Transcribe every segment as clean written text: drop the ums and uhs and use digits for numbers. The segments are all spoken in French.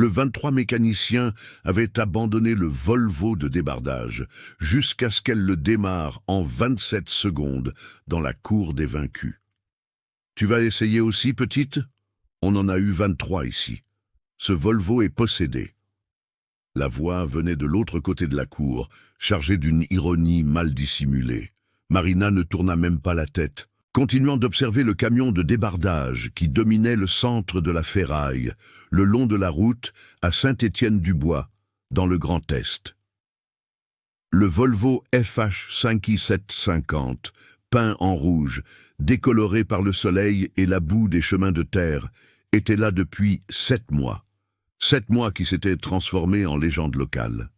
le 23 mécanicien avait abandonné le Volvo de débardage jusqu'à ce qu'elle le démarre en 27 secondes dans la cour des vaincus. « Tu vas essayer aussi, petite ? On en a eu 23 ici. Ce Volvo est possédé. » La voix venait de l'autre côté de la cour, chargée d'une ironie mal dissimulée. Marina ne tourna même pas la tête, continuant d'observer le camion de débardage qui dominait le centre de la ferraille, le long de la route à Saint-Étienne-du-Bois, dans le Grand Est. Le Volvo FH5750, peint en rouge, décoloré par le soleil et la boue des chemins de terre, était là depuis 7 mois. 7 mois qui s'étaient transformés en légende locale.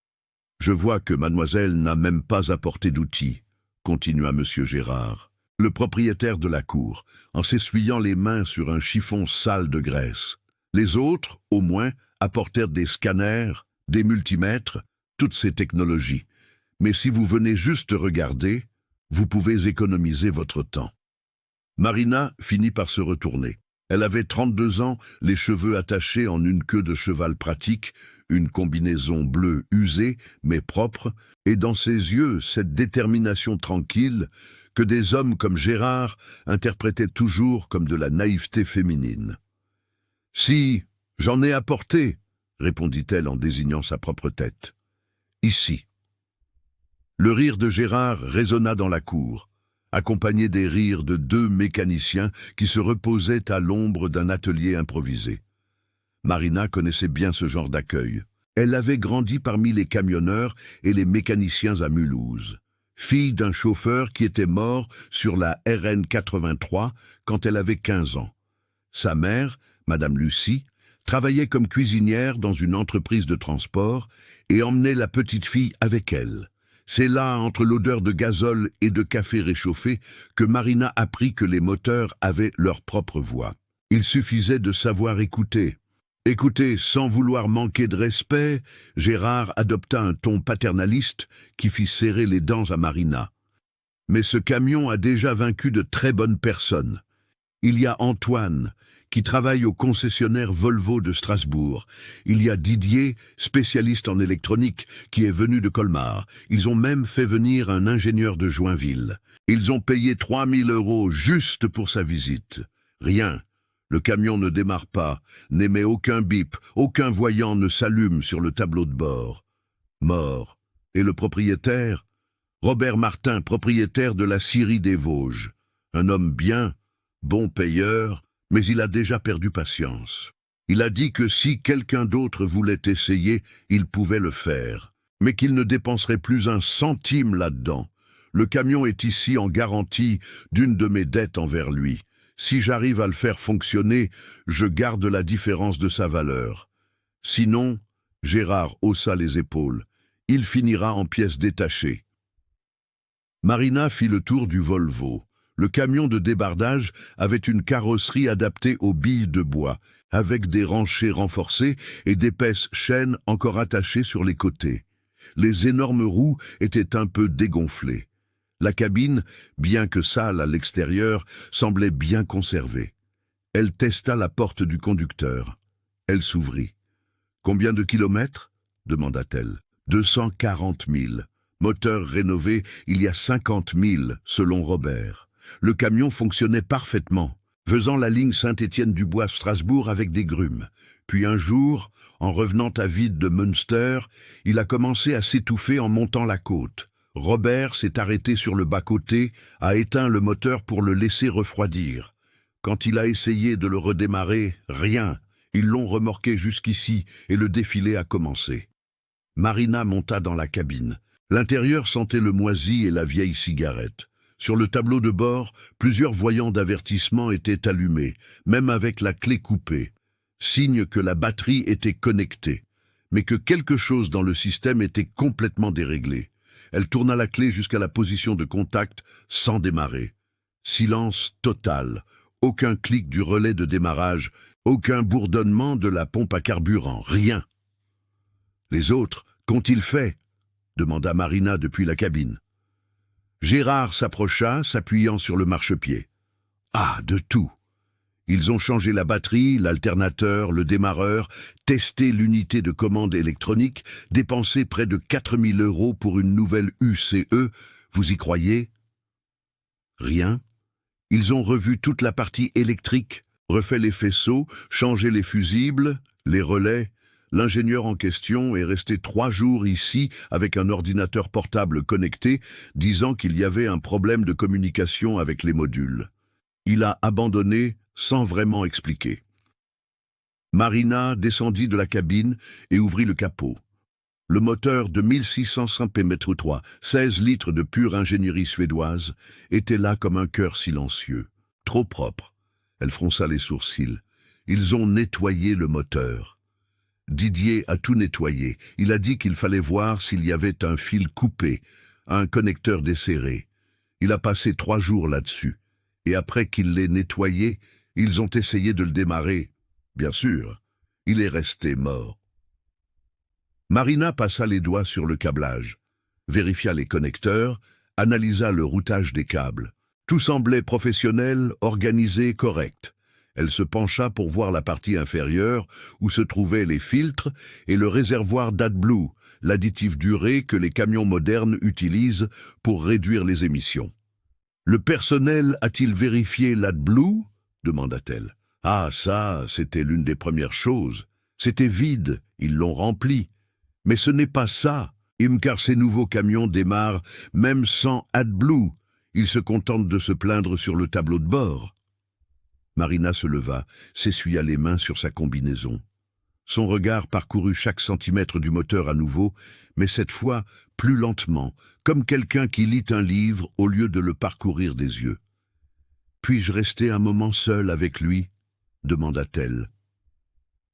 « Je vois que mademoiselle n'a même pas apporté d'outils », continua monsieur Gérard, le propriétaire de la cour, en s'essuyant les mains sur un chiffon sale de graisse. Les autres, au moins, apportèrent des scanners, des multimètres, toutes ces technologies. Mais si vous venez juste regarder, vous pouvez économiser votre temps. Marina finit par se retourner. Elle avait 32 ans, les cheveux attachés en une queue de cheval pratique, une combinaison bleue usée, mais propre, et dans ses yeux cette détermination tranquille que des hommes comme Gérard interprétaient toujours comme de la naïveté féminine. « Si, j'en ai apporté, » répondit-elle en désignant sa propre tête. « Ici. » Le rire de Gérard résonna dans la cour, accompagné des rires de 2 mécaniciens qui se reposaient à l'ombre d'un atelier improvisé. Marina connaissait bien ce genre d'accueil. Elle avait grandi parmi les camionneurs et les mécaniciens à Mulhouse, fille d'un chauffeur qui était mort sur la RN 83 quand elle avait 15 ans. Sa mère, Madame Lucie, travaillait comme cuisinière dans une entreprise de transport et emmenait la petite fille avec elle. C'est là, entre l'odeur de gazole et de café réchauffé, que Marina apprit que les moteurs avaient leur propre voix. Il suffisait de savoir écouter. Écoutez, sans vouloir manquer de respect, Gérard adopta un ton paternaliste qui fit serrer les dents à Marina. Mais ce camion a déjà vaincu de très bonnes personnes. Il y a Antoine, qui travaille au concessionnaire Volvo de Strasbourg. Il y a Didier, spécialiste en électronique, qui est venu de Colmar. Ils ont même fait venir un ingénieur de Joinville. Ils ont payé 3 000 € juste pour sa visite. Rien. Le camion ne démarre pas, n'émet aucun bip, aucun voyant ne s'allume sur le tableau de bord. Mort. Et le propriétaire ? Robert Martin, propriétaire de la scierie des Vosges. Un homme bien, bon payeur, mais il a déjà perdu patience. Il a dit que si quelqu'un d'autre voulait essayer, il pouvait le faire, mais qu'il ne dépenserait plus un centime là-dedans. Le camion est ici en garantie d'une de mes dettes envers lui. Si j'arrive à le faire fonctionner, je garde la différence de sa valeur. Sinon, Gérard haussa les épaules, il finira en pièces détachées. Marina fit le tour du Volvo. Le camion de débardage avait une carrosserie adaptée aux billes de bois, avec des ranchers renforcés et d'épaisses chaînes encore attachées sur les côtés. Les énormes roues étaient un peu dégonflées. La cabine, bien que sale à l'extérieur, semblait bien conservée. Elle testa la porte du conducteur. Elle s'ouvrit. « Combien de kilomètres ?» demanda-t-elle. « 240 000. Moteur rénové il y a 50 000, selon Robert. Le camion fonctionnait parfaitement, faisant la ligne Saint-Étienne-du-Bois-Strasbourg avec des grumes. Puis un jour, en revenant à vide de Münster, il a commencé à s'étouffer en montant la côte. Robert s'est arrêté sur le bas-côté, a éteint le moteur pour le laisser refroidir. Quand il a essayé de le redémarrer, rien. Ils l'ont remorqué jusqu'ici et le défilé a commencé. Marina monta dans la cabine. L'intérieur sentait le moisi et la vieille cigarette. Sur le tableau de bord, plusieurs voyants d'avertissement étaient allumés, même avec la clé coupée. Signe que la batterie était connectée, mais que quelque chose dans le système était complètement déréglé. Elle tourna la clé jusqu'à la position de contact sans démarrer. Silence total, aucun clic du relais de démarrage, aucun bourdonnement de la pompe à carburant, rien. « Les autres, qu'ont-ils fait ?» demanda Marina depuis la cabine. Gérard s'approcha, s'appuyant sur le marchepied. « Ah, de tout ! Ils ont changé la batterie, l'alternateur, le démarreur, testé l'unité de commande électronique, dépensé près de 4 000 € pour une nouvelle UCE. Vous y croyez? Rien. Ils ont revu toute la partie électrique, refait les faisceaux, changé les fusibles, les relais. L'ingénieur en question est resté 3 jours ici avec un ordinateur portable connecté, disant qu'il y avait un problème de communication avec les modules. Il a abandonné sans vraiment expliquer. Marina descendit de la cabine et ouvrit le capot. Le moteur de 1600 cm3, 16 litres de pure ingénierie suédoise, était là comme un cœur silencieux. Trop propre. Elle fronça les sourcils. Ils ont nettoyé le moteur. Didier a tout nettoyé. Il a dit qu'il fallait voir s'il y avait un fil coupé, un connecteur desserré. Il a passé 3 jours là-dessus. Et après qu'il l'ait nettoyé, ils ont essayé de le démarrer. Bien sûr, il est resté mort. Marina passa les doigts sur le câblage, vérifia les connecteurs, analysa le routage des câbles. Tout semblait professionnel, organisé, correct. Elle se pencha pour voir la partie inférieure où se trouvaient les filtres et le réservoir d'AdBlue, l'additif d'urée que les camions modernes utilisent pour réduire les émissions. « Le personnel a-t-il vérifié l'AdBlue » demanda-t-elle. « Ah, ça, c'était l'une des premières choses. C'était vide, ils l'ont rempli. Mais ce n'est pas ça, car ces nouveaux camions démarrent même sans AdBlue. Ils se contentent de se plaindre sur le tableau de bord. » Marina se leva, s'essuya les mains sur sa combinaison. Son regard parcourut chaque centimètre du moteur à nouveau, mais cette fois plus lentement, comme quelqu'un qui lit un livre au lieu de le parcourir des yeux. « Puis-je rester un moment seul avec lui ?» demanda-t-elle.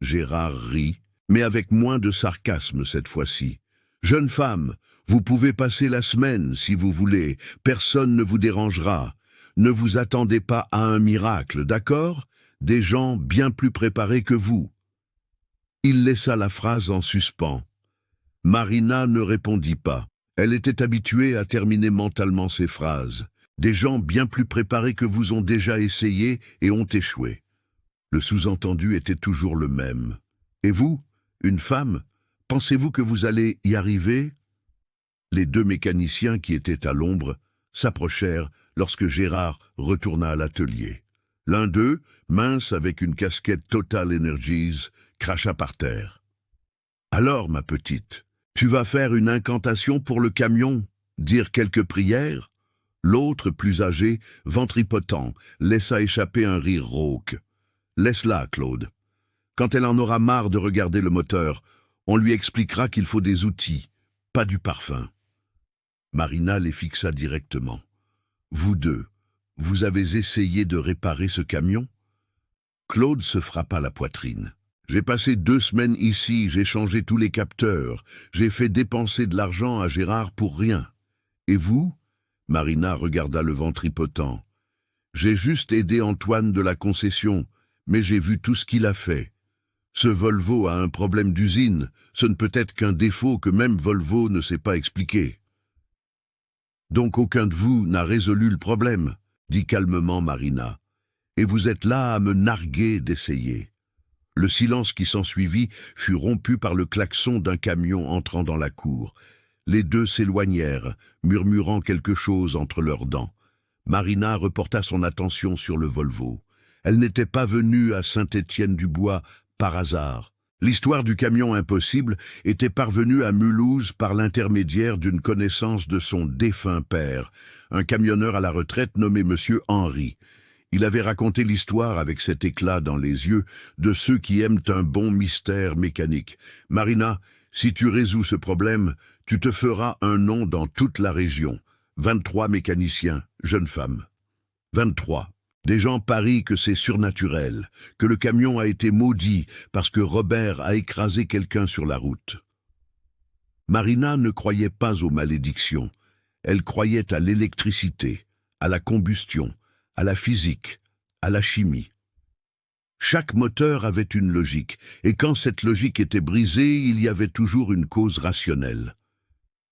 Gérard rit, mais avec moins de sarcasme cette fois-ci. « Jeune femme, vous pouvez passer la semaine si vous voulez, personne ne vous dérangera. Ne vous attendez pas à un miracle, d'accord? Des gens bien plus préparés que vous. » Il laissa la phrase en suspens. Marina ne répondit pas. Elle était habituée à terminer mentalement ses phrases. Des gens bien plus préparés que vous ont déjà essayé et ont échoué. Le sous-entendu était toujours le même. Et vous, une femme, pensez-vous que vous allez y arriver? Les 2 mécaniciens qui étaient à l'ombre s'approchèrent lorsque Gérard retourna à l'atelier. L'un d'eux, mince avec une casquette Total Energies, cracha par terre. « Alors, ma petite, tu vas faire une incantation pour le camion, dire quelques prières ?» L'autre, plus âgé, ventripotent, laissa échapper un rire rauque. « Laisse-la, Claude. Quand elle en aura marre de regarder le moteur, on lui expliquera qu'il faut des outils, pas du parfum. » Marina les fixa directement. « Vous deux, vous avez essayé de réparer ce camion ?» Claude se frappa la poitrine. « J'ai passé 2 semaines ici, j'ai changé tous les capteurs, j'ai fait dépenser de l'argent à Gérard pour rien. Et vous ?» Marina regarda le ventripotent. « J'ai juste aidé Antoine de la concession, mais j'ai vu tout ce qu'il a fait. Ce Volvo a un problème d'usine, ce ne peut être qu'un défaut que même Volvo ne sait pas expliquer. » « Donc aucun de vous n'a résolu le problème, » dit calmement Marina. « Et vous êtes là à me narguer d'essayer. » Le silence qui s'ensuivit fut rompu par le klaxon d'un camion entrant dans la cour. Les deux s'éloignèrent, murmurant quelque chose entre leurs dents. Marina reporta son attention sur le Volvo. Elle n'était pas venue à Saint-Étienne-du-Bois par hasard. L'histoire du camion impossible était parvenue à Mulhouse par l'intermédiaire d'une connaissance de son défunt père, un camionneur à la retraite nommé Monsieur Henry. Il avait raconté l'histoire avec cet éclat dans les yeux de ceux qui aiment un bon mystère mécanique. « Marina, si tu résous ce problème, tu te feras un nom dans toute la région. 23 mécaniciens, jeunes femmes. 23. Des gens parient que c'est surnaturel, que le camion a été maudit parce que Robert a écrasé quelqu'un sur la route. » Marina ne croyait pas aux malédictions. Elle croyait à l'électricité, à la combustion, à la physique, à la chimie. Chaque moteur avait une logique, et quand cette logique était brisée, il y avait toujours une cause rationnelle.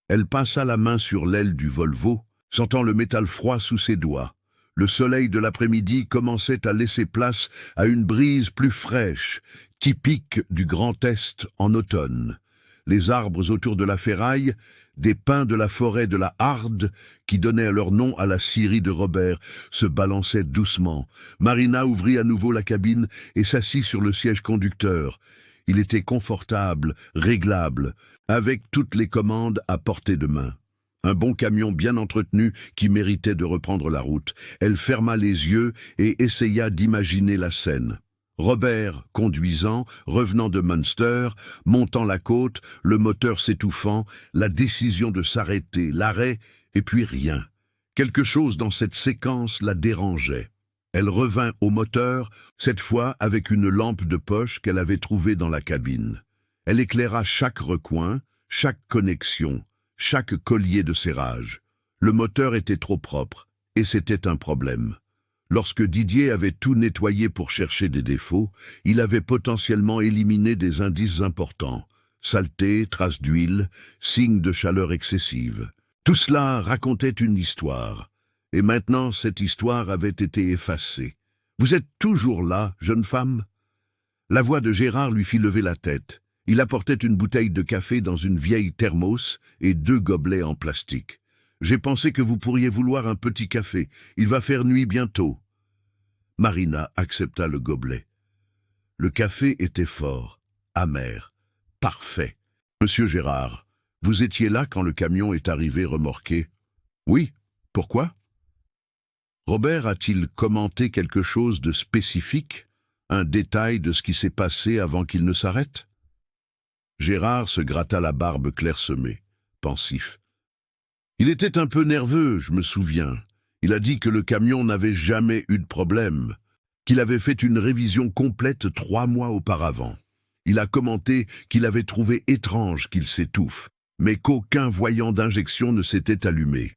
Elle passa la main sur l'aile du Volvo, sentant le métal froid sous ses doigts. Le soleil de l'après-midi commençait à laisser place à une brise plus fraîche, typique du Grand Est en automne. Les arbres autour de la ferraille, des pins de la forêt de la Harde, qui donnaient leur nom à la scierie de Robert, se balançaient doucement. Marina ouvrit à nouveau la cabine et s'assit sur le siège conducteur. Il était confortable, réglable, avec toutes les commandes à portée de main. Un bon camion bien entretenu qui méritait de reprendre la route. Elle ferma les yeux et essaya d'imaginer la scène. Robert, conduisant, revenant de Münster, montant la côte, le moteur s'étouffant, la décision de s'arrêter, l'arrêt, et puis rien. Quelque chose dans cette séquence la dérangeait. Elle revint au moteur, cette fois avec une lampe de poche qu'elle avait trouvée dans la cabine. Elle éclaira chaque recoin, chaque connexion, chaque collier de serrage. Le moteur était trop propre, et c'était un problème. Lorsque Didier avait tout nettoyé pour chercher des défauts, il avait potentiellement éliminé des indices importants. Saleté, traces d'huile, signes de chaleur excessive. Tout cela racontait une histoire. Et maintenant, cette histoire avait été effacée. « Vous êtes toujours là, jeune femme ?» La voix de Gérard lui fit lever la tête. Il apportait une bouteille de café dans une vieille thermos et 2 gobelets en plastique. « J'ai pensé que vous pourriez vouloir un petit café. Il va faire nuit bientôt. » Marina accepta le gobelet. Le café était fort, amer, parfait. « Monsieur Gérard, vous étiez là quand le camion est arrivé remorqué ?»« Oui, pourquoi ?» Robert a-t-il commenté quelque chose de spécifique, un détail de ce qui s'est passé avant qu'il ne s'arrête? Gérard se gratta la barbe clairsemée, pensif. Il était un peu nerveux, je me souviens. Il a dit que le camion n'avait jamais eu de problème, qu'il avait fait une révision complète 3 mois auparavant. Il a commenté qu'il avait trouvé étrange qu'il s'étouffe, mais qu'aucun voyant d'injection ne s'était allumé.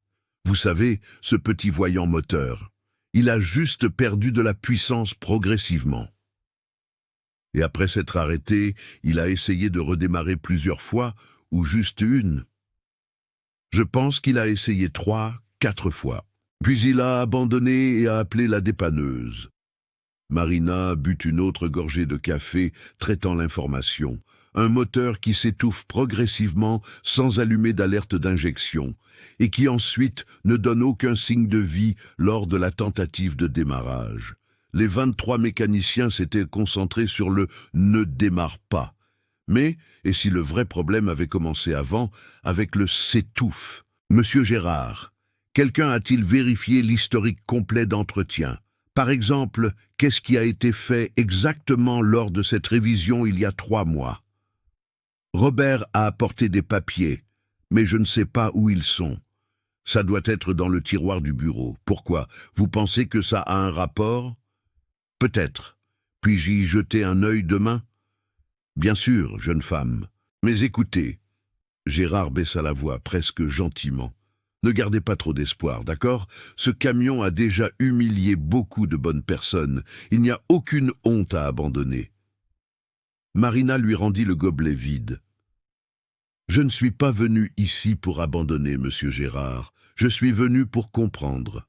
Vous savez, ce petit voyant moteur. Il a juste perdu de la puissance progressivement. Et après s'être arrêté, il a essayé de redémarrer plusieurs fois, ou juste une. Je pense qu'il a essayé 3, 4 fois. Puis il a abandonné et a appelé la dépanneuse. Marina but une autre gorgée de café, traitant l'information. Un moteur qui s'étouffe progressivement sans allumer d'alerte d'injection, et qui ensuite ne donne aucun signe de vie lors de la tentative de démarrage. Les 23 mécaniciens s'étaient concentrés sur le « ne démarre pas ». Mais, et si le vrai problème avait commencé avant, avec le « s'étouffe ». Monsieur Gérard, quelqu'un a-t-il vérifié l'historique complet d'entretien? Par exemple, qu'est-ce qui a été fait exactement lors de cette révision il y a 3 mois? Robert a apporté des papiers, mais je ne sais pas où ils sont. Ça doit être dans le tiroir du bureau. Pourquoi? Vous pensez que ça a un rapport? Peut-être. Puis-je y jeter un œil demain? Bien sûr, jeune femme. Mais écoutez. Gérard baissa la voix, presque gentiment. Ne gardez pas trop d'espoir, d'accord? Ce camion a déjà humilié beaucoup de bonnes personnes. Il n'y a aucune honte à abandonner. Marina lui rendit le gobelet vide. Je ne suis pas venu ici pour abandonner, monsieur Gérard. Je suis venu pour comprendre.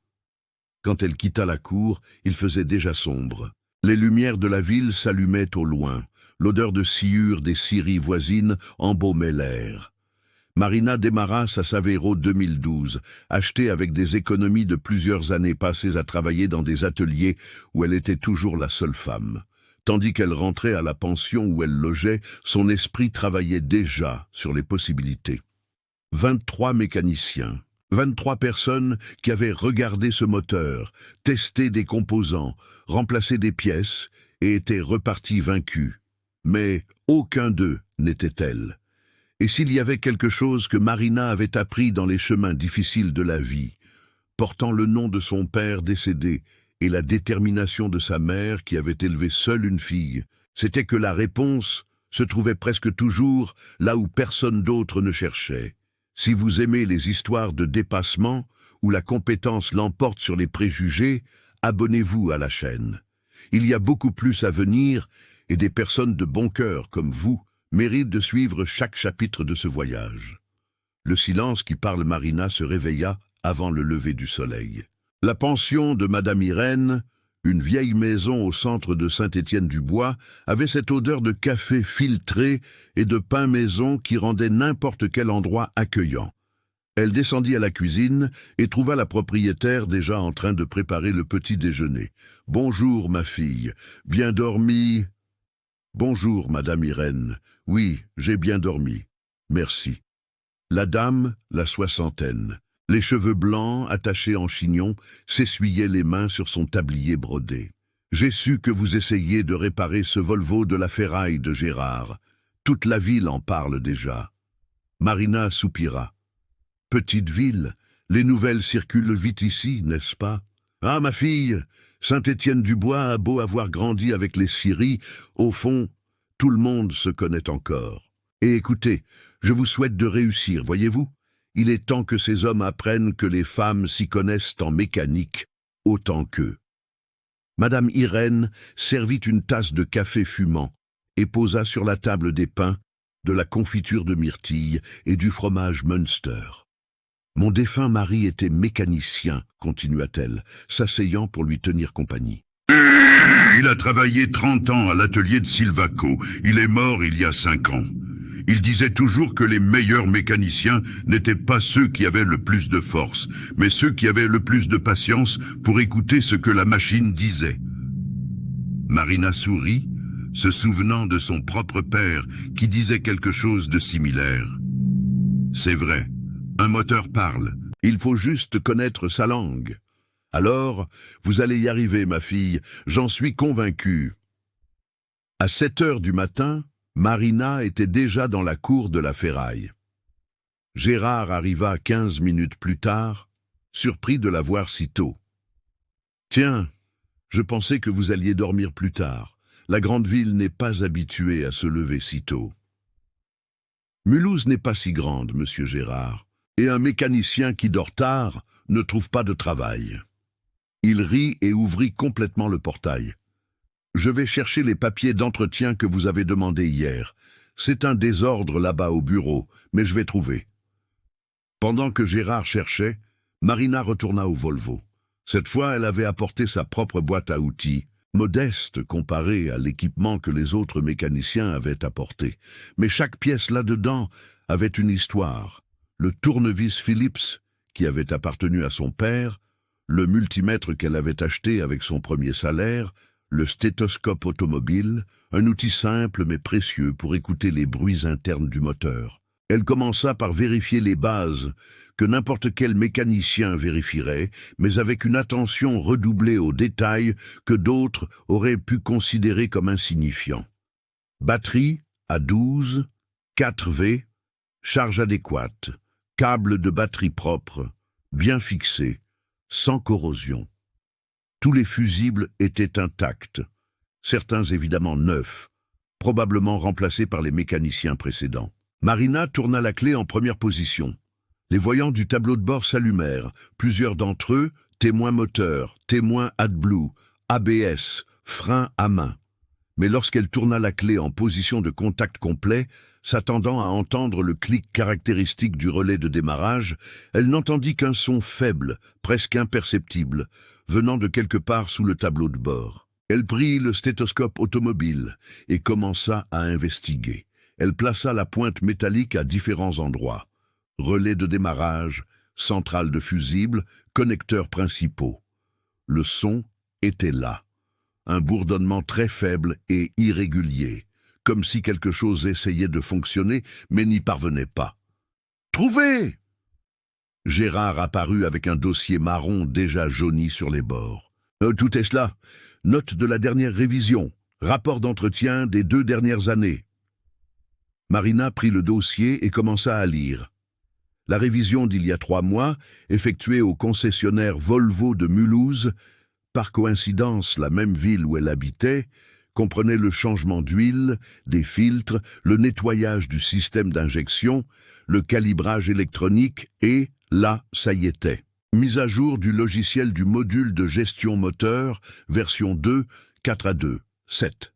Quand elle quitta la cour, il faisait déjà sombre. Les lumières de la ville s'allumaient au loin. L'odeur de sciure des scieries voisines embaumait l'air. Marina démarra sa Savero 2012, achetée avec des économies de plusieurs années passées à travailler dans des ateliers où elle était toujours la seule femme. Tandis qu'elle rentrait à la pension où elle logeait, son esprit travaillait déjà sur les possibilités. 23 mécaniciens, 23 personnes qui avaient regardé ce moteur, testé des composants, remplacé des pièces et étaient repartis vaincus. Mais aucun d'eux n'était elle. Et s'il y avait quelque chose que Marina avait appris dans les chemins difficiles de la vie, portant le nom de son père décédé et la détermination de sa mère qui avait élevé seule une fille, c'était que la réponse se trouvait presque toujours là où personne d'autre ne cherchait. Si vous aimez les histoires de dépassement, où la compétence l'emporte sur les préjugés, abonnez-vous à la chaîne. Il y a beaucoup plus à venir, et des personnes de bon cœur comme vous méritent de suivre chaque chapitre de ce voyage. Le silence qui parle Marina se réveilla avant le lever du soleil. La pension de Madame Irène, une vieille maison au centre de Saint-Étienne-du-Bois, avait cette odeur de café filtré et de pain maison qui rendait n'importe quel endroit accueillant. Elle descendit à la cuisine et trouva la propriétaire déjà en train de préparer le petit déjeuner. « Bonjour, ma fille. Bien dormi ?»« Bonjour, Madame Irène. Oui, j'ai bien dormi. Merci. » La dame, la soixantaine, les cheveux blancs attachés en chignon, s'essuyait les mains sur son tablier brodé. « J'ai su que vous essayiez de réparer ce Volvo de la ferraille de Gérard. Toute la ville en parle déjà. » Marina soupira. « Petite ville, les nouvelles circulent vite ici, n'est-ce pas? Ah, ma fille, Saint-Étienne-du-Bois a beau avoir grandi avec les scieries, au fond, tout le monde se connaît encore. Et écoutez, je vous souhaite de réussir, voyez-vous? Il est temps que ces hommes apprennent que les femmes s'y connaissent en mécanique autant qu'eux. » Madame Irène servit une tasse de café fumant et posa sur la table des pains, de la confiture de myrtille et du fromage Münster. « Mon défunt mari était mécanicien, continua-t-elle, s'asseyant pour lui tenir compagnie. Il a travaillé 30 ans à l'atelier de Silvaco. Il est mort il y a 5 ans. Il disait toujours que les meilleurs mécaniciens n'étaient pas ceux qui avaient le plus de force, mais ceux qui avaient le plus de patience pour écouter ce que la machine disait. » Marina sourit, se souvenant de son propre père qui disait quelque chose de similaire. « C'est vrai. Un moteur parle. Il faut juste connaître sa langue. Alors, vous allez y arriver, ma fille, j'en suis convaincu. » À 7 heures du matin, Marina était déjà dans la cour de la ferraille. Gérard arriva 15 minutes plus tard, surpris de la voir si tôt. « Tiens, je pensais que vous alliez dormir plus tard. La grande ville n'est pas habituée à se lever si tôt. » « Mulhouse n'est pas si grande, monsieur Gérard. Et un mécanicien qui dort tard ne trouve pas de travail. » Il rit et ouvrit complètement le portail. « Je vais chercher les papiers d'entretien que vous avez demandés hier. C'est un désordre là-bas au bureau, mais je vais trouver. » Pendant que Gérard cherchait, Marina retourna au Volvo. Cette fois, elle avait apporté sa propre boîte à outils, modeste comparée à l'équipement que les autres mécaniciens avaient apporté. Mais chaque pièce là-dedans avait une histoire. Le tournevis Philips, qui avait appartenu à son père, le multimètre qu'elle avait acheté avec son premier salaire, le stéthoscope automobile, un outil simple mais précieux pour écouter les bruits internes du moteur. Elle commença par vérifier les bases, que n'importe quel mécanicien vérifierait, mais avec une attention redoublée aux détails que d'autres auraient pu considérer comme insignifiants. Batterie à 12, 4V, charge adéquate, câble de batterie propre, bien fixé, sans corrosion. Tous les fusibles étaient intacts, certains évidemment neufs, probablement remplacés par les mécaniciens précédents. Marina tourna la clé en première position. Les voyants du tableau de bord s'allumèrent, plusieurs d'entre eux, témoins moteur, témoins AdBlue, ABS, frein à main. Mais lorsqu'elle tourna la clé en position de contact complet, s'attendant à entendre le clic caractéristique du relais de démarrage, elle n'entendit qu'un son faible, presque imperceptible, venant de quelque part sous le tableau de bord. Elle prit le stéthoscope automobile et commença à investiguer. Elle plaça la pointe métallique à différents endroits. Relais de démarrage, centrale de fusible, connecteurs principaux. Le son était là. Un bourdonnement très faible et irrégulier, comme si quelque chose essayait de fonctionner, mais n'y parvenait pas. « Trouvé !» Gérard apparut avec un dossier marron déjà jauni sur les bords. Tout est cela. Note de la dernière révision. Rapport d'entretien des 2 dernières années. » Marina prit le dossier et commença à lire. La révision d'il y a 3 mois, effectuée au concessionnaire Volvo de Mulhouse, par coïncidence la même ville où elle habitait, comprenait le changement d'huile, des filtres, le nettoyage du système d'injection, le calibrage électronique et, là, ça y était. Mise à jour du logiciel du module de gestion moteur, version 2, 4A2, 7.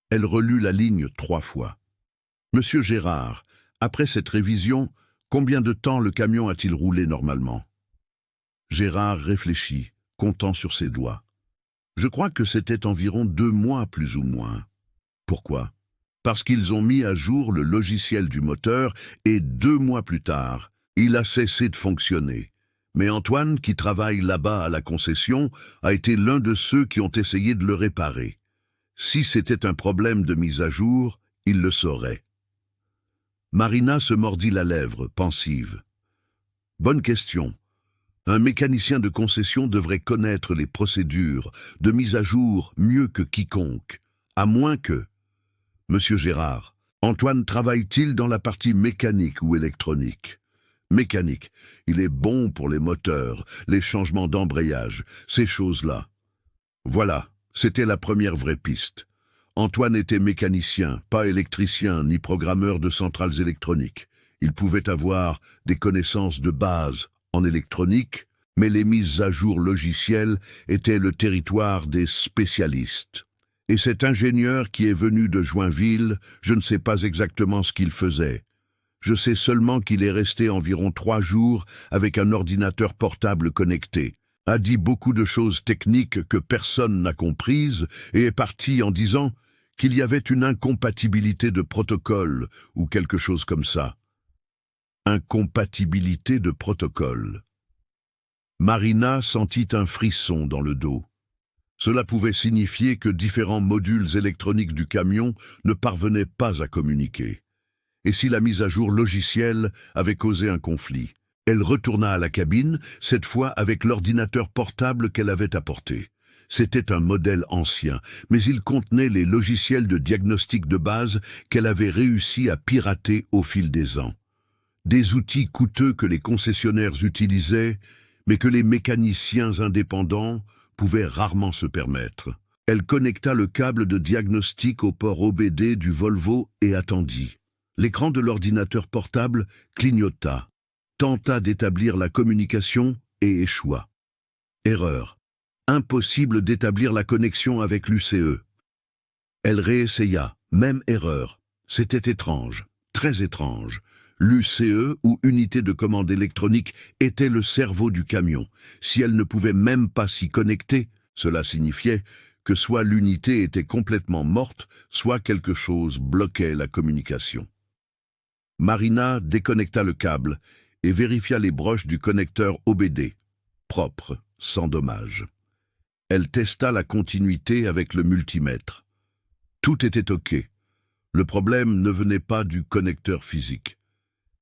Elle relut la ligne 3 fois. Monsieur Gérard, après cette révision, combien de temps le camion a-t-il roulé normalement? Gérard réfléchit, comptant sur ses doigts. Je crois que c'était environ 2 mois plus ou moins. Pourquoi? Parce qu'ils ont mis à jour le logiciel du moteur et 2 mois plus tard, il a cessé de fonctionner. Mais Antoine, qui travaille là-bas à la concession, a été l'un de ceux qui ont essayé de le réparer. Si c'était un problème de mise à jour, il le saurait. Marina se mordit la lèvre, pensive. Bonne question. Un mécanicien de concession devrait connaître les procédures de mise à jour mieux que quiconque, à moins que... Monsieur Gérard, Antoine travaille-t-il dans la partie mécanique ou électronique? Mécanique, il est bon pour les moteurs, les changements d'embrayage, ces choses-là. Voilà, c'était la première vraie piste. Antoine était mécanicien, pas électricien ni programmeur de centrales électroniques. Il pouvait avoir des connaissances de base en électronique, mais les mises à jour logicielles étaient le territoire des spécialistes. Et cet ingénieur qui est venu de Joinville, je ne sais pas exactement ce qu'il faisait. Je sais seulement qu'il est resté environ 3 jours avec un ordinateur portable connecté, a dit beaucoup de choses techniques que personne n'a comprises et est parti en disant qu'il y avait une incompatibilité de protocole ou quelque chose comme ça. Incompatibilité de protocole. Marina sentit un frisson dans le dos. Cela pouvait signifier que différents modules électroniques du camion ne parvenaient pas à communiquer. Et si la mise à jour logicielle avait causé un conflit? Elle retourna à la cabine, cette fois avec l'ordinateur portable qu'elle avait apporté. C'était un modèle ancien, mais il contenait les logiciels de diagnostic de base qu'elle avait réussi à pirater au fil des ans. Des outils coûteux que les concessionnaires utilisaient, mais que les mécaniciens indépendants pouvaient rarement se permettre. Elle connecta le câble de diagnostic au port OBD du Volvo et attendit. L'écran de l'ordinateur portable clignota, tenta d'établir la communication et échoua. Erreur. Impossible d'établir la connexion avec l'UCE. Elle réessaya, même erreur. C'était étrange, très étrange. L'UCE, ou unité de commande électronique, était le cerveau du camion. Si elle ne pouvait même pas s'y connecter, cela signifiait que soit l'unité était complètement morte, soit quelque chose bloquait la communication. Marina déconnecta le câble et vérifia les broches du connecteur OBD, propres, sans dommage. Elle testa la continuité avec le multimètre. Tout était OK. Le problème ne venait pas du connecteur physique.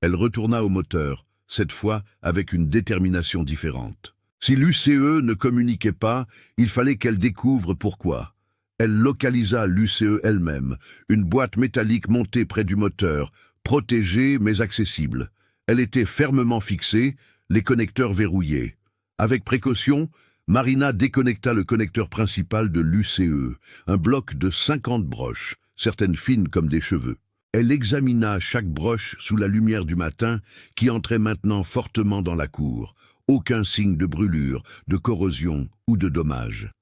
Elle retourna au moteur, cette fois avec une détermination différente. Si l'UCE ne communiquait pas, il fallait qu'elle découvre pourquoi. Elle localisa l'UCE elle-même, une boîte métallique montée près du moteur, protégée mais accessible. Elle était fermement fixée, les connecteurs verrouillés. Avec précaution, Marina déconnecta le connecteur principal de l'UCE, un bloc de 50 broches, certaines fines comme des cheveux. Elle examina chaque broche sous la lumière du matin qui entrait maintenant fortement dans la cour. Aucun signe de brûlure, de corrosion ou de dommage.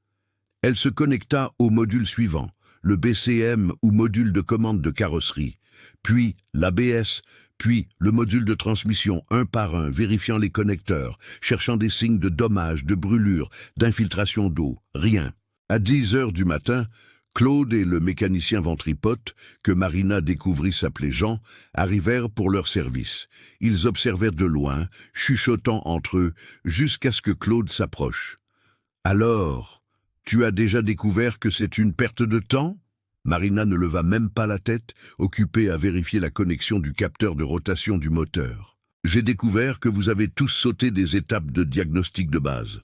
Elle se connecta au module suivant, le BCM ou module de commande de carrosserie, puis l'ABS, puis le module de transmission un par un, vérifiant les connecteurs, cherchant des signes de dommages, de brûlure, d'infiltration d'eau, rien. À 10 heures du matin, Claude et le mécanicien ventripote, que Marina découvrit s'appeler Jean, arrivèrent pour leur service. Ils observèrent de loin, chuchotant entre eux, jusqu'à ce que Claude s'approche. « Alors, tu as déjà découvert que c'est une perte de temps ?» Marina ne leva même pas la tête, occupée à vérifier la connexion du capteur de rotation du moteur. « J'ai découvert que vous avez tous sauté des étapes de diagnostic de base. »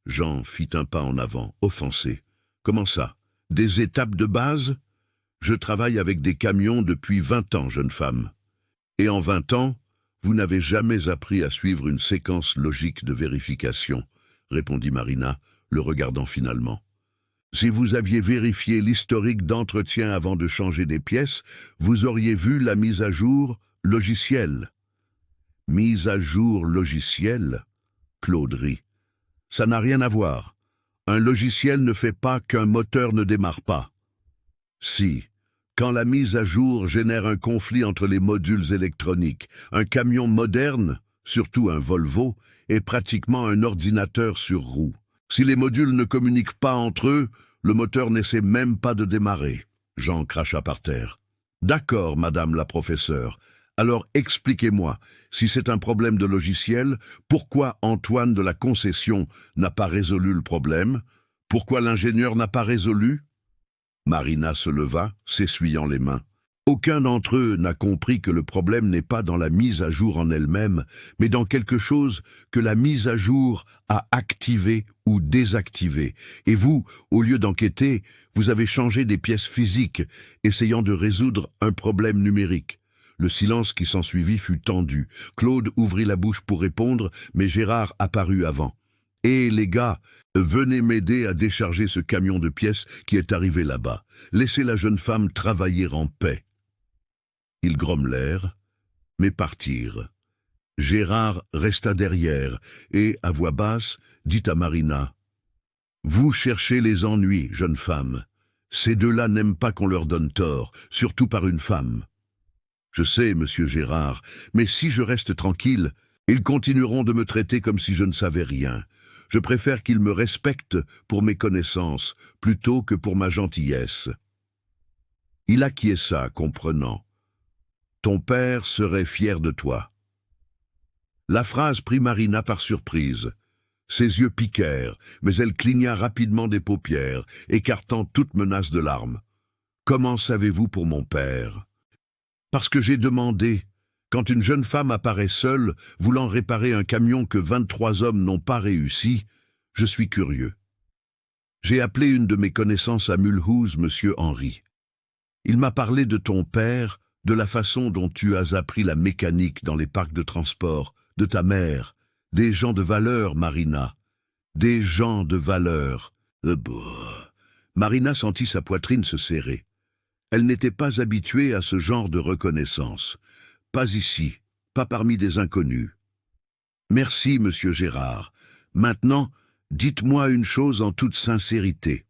Jean fit un pas en avant, offensé. « Comment ça? Des étapes de base? Je travaille avec des camions depuis 20 ans, jeune femme. Et en 20 ans, vous n'avez jamais appris à suivre une séquence logique de vérification, répondit Marina, le regardant finalement. Si vous aviez vérifié l'historique d'entretien avant de changer des pièces, vous auriez vu la mise à jour logicielle. Mise à jour logicielle? Claude rit. Ça n'a rien à voir. Un logiciel ne fait pas qu'un moteur ne démarre pas. Si, quand la mise à jour génère un conflit entre les modules électroniques, un camion moderne, surtout un Volvo, est pratiquement un ordinateur sur roue. Si les modules ne communiquent pas entre eux, le moteur n'essaie même pas de démarrer. Jean cracha par terre. D'accord, madame la professeure. Alors expliquez-moi, si c'est un problème de logiciel, pourquoi Antoine de la concession n'a pas résolu le problème? Pourquoi l'ingénieur n'a pas résolu? Marina se leva, s'essuyant les mains. Aucun d'entre eux n'a compris que le problème n'est pas dans la mise à jour en elle-même, mais dans quelque chose que la mise à jour a activé ou désactivé. Et vous, au lieu d'enquêter, vous avez changé des pièces physiques, essayant de résoudre un problème numérique. Le silence qui s'ensuivit fut tendu. Claude ouvrit la bouche pour répondre, mais Gérard apparut avant. « Eh les gars, venez m'aider à décharger ce camion de pièces qui est arrivé là-bas. Laissez la jeune femme travailler en paix. » Ils grommelèrent, mais partirent. Gérard resta derrière et, à voix basse, dit à Marina « Vous cherchez les ennuis, jeune femme. Ces deux-là n'aiment pas qu'on leur donne tort, surtout par une femme. » Je sais, monsieur Gérard, mais si je reste tranquille, ils continueront de me traiter comme si je ne savais rien. Je préfère qu'ils me respectent pour mes connaissances, plutôt que pour ma gentillesse. Il acquiesça, comprenant. Ton père serait fier de toi. La phrase prit Marina par surprise. Ses yeux piquèrent, mais elle cligna rapidement des paupières, écartant toute menace de larmes. Comment savez-vous pour mon père? Parce que j'ai demandé. Quand une jeune femme apparaît seule, voulant réparer un camion que 23 hommes n'ont pas réussi, je suis curieux. J'ai appelé une de mes connaissances à Mulhouse, monsieur Henry. Il m'a parlé de ton père, de la façon dont tu as appris la mécanique dans les parcs de transport, de ta mère, des gens de valeur, Marina. Des gens de valeur. Marina sentit sa poitrine se serrer. Elle n'était pas habituée à ce genre de reconnaissance. Pas ici, pas parmi des inconnus. Merci, monsieur Gérard. Maintenant, dites-moi une chose en toute sincérité.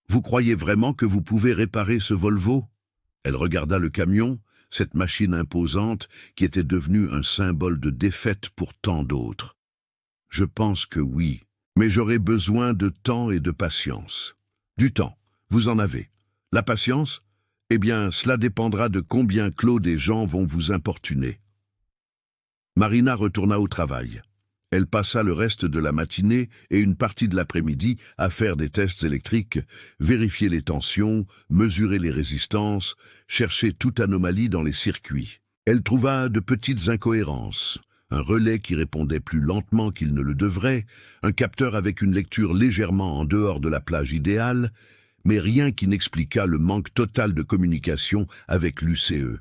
Vous croyez vraiment que vous pouvez réparer ce Volvo? Elle regarda le camion, cette machine imposante qui était devenue un symbole de défaite pour tant d'autres. Je pense que oui, mais j'aurai besoin de temps et de patience. Du temps, vous en avez. La patience? Eh bien, cela dépendra de combien Claude et Jean vont vous importuner. Marina retourna au travail. Elle passa le reste de la matinée et une partie de l'après-midi à faire des tests électriques, vérifier les tensions, mesurer les résistances, chercher toute anomalie dans les circuits. Elle trouva de petites incohérences. Un relais qui répondait plus lentement qu'il ne le devrait, un capteur avec une lecture légèrement en dehors de la plage idéale, mais rien qui n'expliqua le manque total de communication avec l'UCE.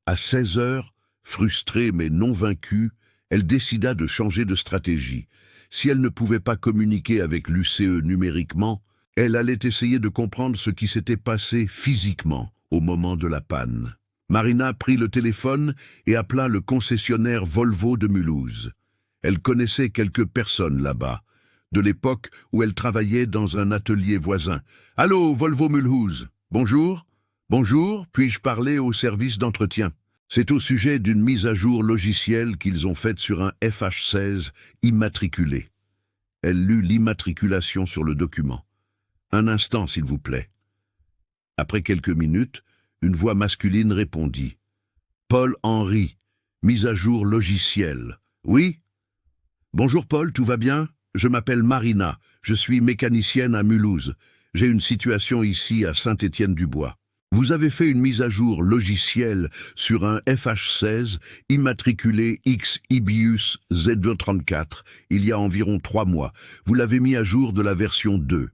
À 16 heures, frustrée mais non vaincue, elle décida de changer de stratégie. Si elle ne pouvait pas communiquer avec l'UCE numériquement, elle allait essayer de comprendre ce qui s'était passé physiquement au moment de la panne. Marina prit le téléphone et appela le concessionnaire Volvo de Mulhouse. Elle connaissait quelques personnes là-bas, de l'époque où elle travaillait dans un atelier voisin. « Allô, Volvo Mulhouse. Bonjour. Bonjour, puis-je parler au service d'entretien? C'est au sujet d'une mise à jour logicielle qu'ils ont faite sur un FH16 immatriculé. » Elle lut l'immatriculation sur le document. « Un instant, s'il vous plaît. » Après quelques minutes, une voix masculine répondit. « Paul Henry, mise à jour logicielle. Oui? Bonjour Paul, tout va bien? Je m'appelle Marina, je suis mécanicienne à Mulhouse. J'ai une situation ici à Saint-Étienne-du-Bois. Vous avez fait une mise à jour logicielle sur un FH16 immatriculé X-Ibius Z234 il y a environ 3 mois. Vous l'avez mis à jour de la version 2.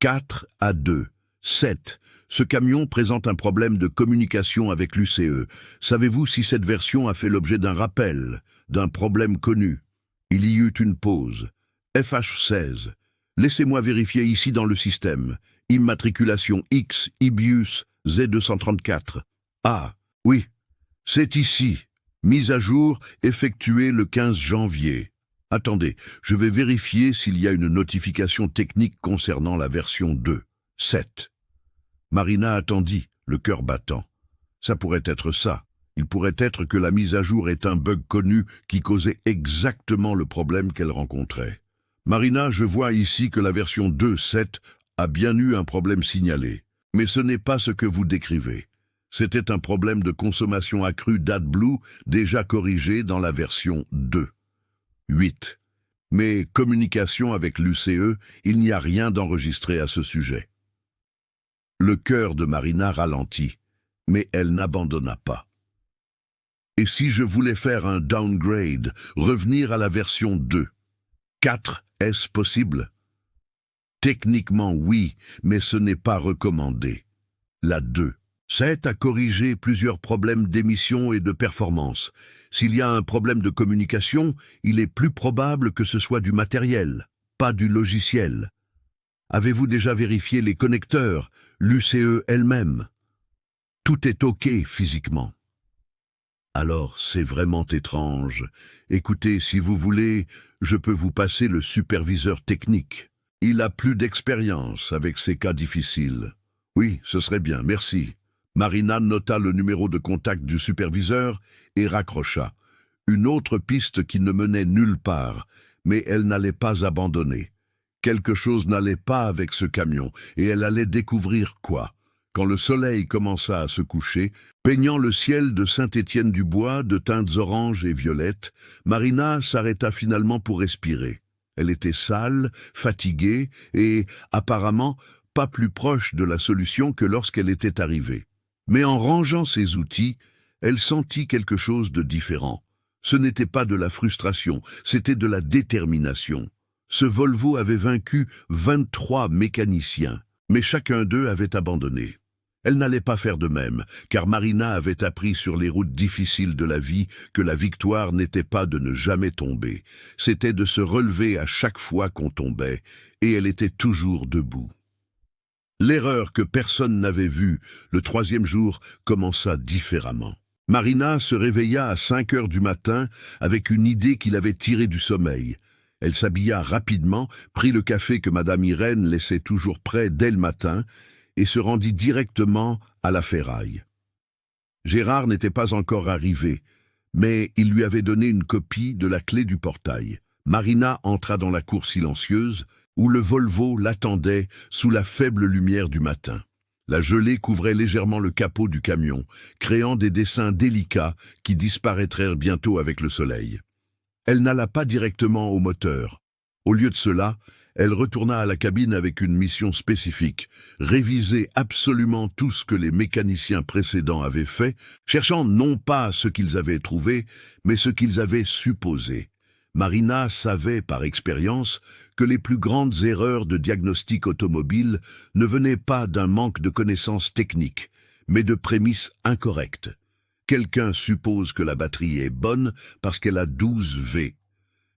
4 à 2. 7. Ce camion présente un problème de communication avec l'UCE. Savez-vous si cette version a fait l'objet d'un rappel, d'un problème connu? Il y eut une pause. FH16. Laissez-moi vérifier ici dans le système. Immatriculation X, Ibius, Z234. Ah, oui, c'est ici. Mise à jour effectuée le 15 janvier. Attendez, je vais vérifier s'il y a une notification technique concernant la version 2. 7. Marina attendit, le cœur battant. Ça pourrait être ça. Il pourrait être que la mise à jour est un bug connu qui causait exactement le problème qu'elle rencontrait. Marina, je vois ici que la version 2.7 a bien eu un problème signalé. Mais ce n'est pas ce que vous décrivez. C'était un problème de consommation accrue d'AdBlue déjà corrigé dans la version 2.8. Mais communication avec l'UCE, il n'y a rien d'enregistré à ce sujet. Le cœur de Marina ralentit, mais elle n'abandonna pas. Et si je voulais faire un downgrade, revenir à la version 2.4, est-ce possible? Techniquement oui, mais ce n'est pas recommandé. La 2.7 a corrigé plusieurs problèmes d'émission et de performance. S'il y a un problème de communication, il est plus probable que ce soit du matériel, pas du logiciel. Avez-vous déjà vérifié les connecteurs, l'UCE elle-même? Tout est OK physiquement. Alors, c'est vraiment étrange. Écoutez, si vous voulez, je peux vous passer le superviseur technique. Il a plus d'expérience avec ces cas difficiles. Oui, ce serait bien, merci. Marina nota le numéro de contact du superviseur et raccrocha. Une autre piste qui ne menait nulle part, mais elle n'allait pas abandonner. Quelque chose n'allait pas avec ce camion, et elle allait découvrir quoi. Quand le soleil commença à se coucher, peignant le ciel de Saint-Étienne-du-Bois de teintes oranges et violettes, Marina s'arrêta finalement pour respirer. Elle était sale, fatiguée et, apparemment, pas plus proche de la solution que lorsqu'elle était arrivée. Mais en rangeant ses outils, elle sentit quelque chose de différent. Ce n'était pas de la frustration, c'était de la détermination. Ce Volvo avait vaincu 23 mécaniciens, mais chacun d'eux avait abandonné. Elle n'allait pas faire de même, car Marina avait appris sur les routes difficiles de la vie que la victoire n'était pas de ne jamais tomber, c'était de se relever à chaque fois qu'on tombait, et elle était toujours debout. L'erreur que personne n'avait vue, le 3e jour, commença différemment. Marina se réveilla à 5 heures du matin avec une idée qui l'avait tirée du sommeil. Elle s'habilla rapidement, prit le café que Madame Irène laissait toujours prêt dès le matin, et se rendit directement à la ferraille. Gérard n'était pas encore arrivé, mais il lui avait donné une copie de la clé du portail. Marina entra dans la cour silencieuse, où le Volvo l'attendait sous la faible lumière du matin. La gelée couvrait légèrement le capot du camion, créant des dessins délicats qui disparaîtraient bientôt avec le soleil. Elle n'alla pas directement au moteur. Au lieu de cela, elle retourna à la cabine avec une mission spécifique, réviser absolument tout ce que les mécaniciens précédents avaient fait, cherchant non pas ce qu'ils avaient trouvé, mais ce qu'ils avaient supposé. Marina savait par expérience que les plus grandes erreurs de diagnostic automobile ne venaient pas d'un manque de connaissances techniques, mais de prémices incorrectes. Quelqu'un suppose que la batterie est bonne parce qu'elle a 12 V.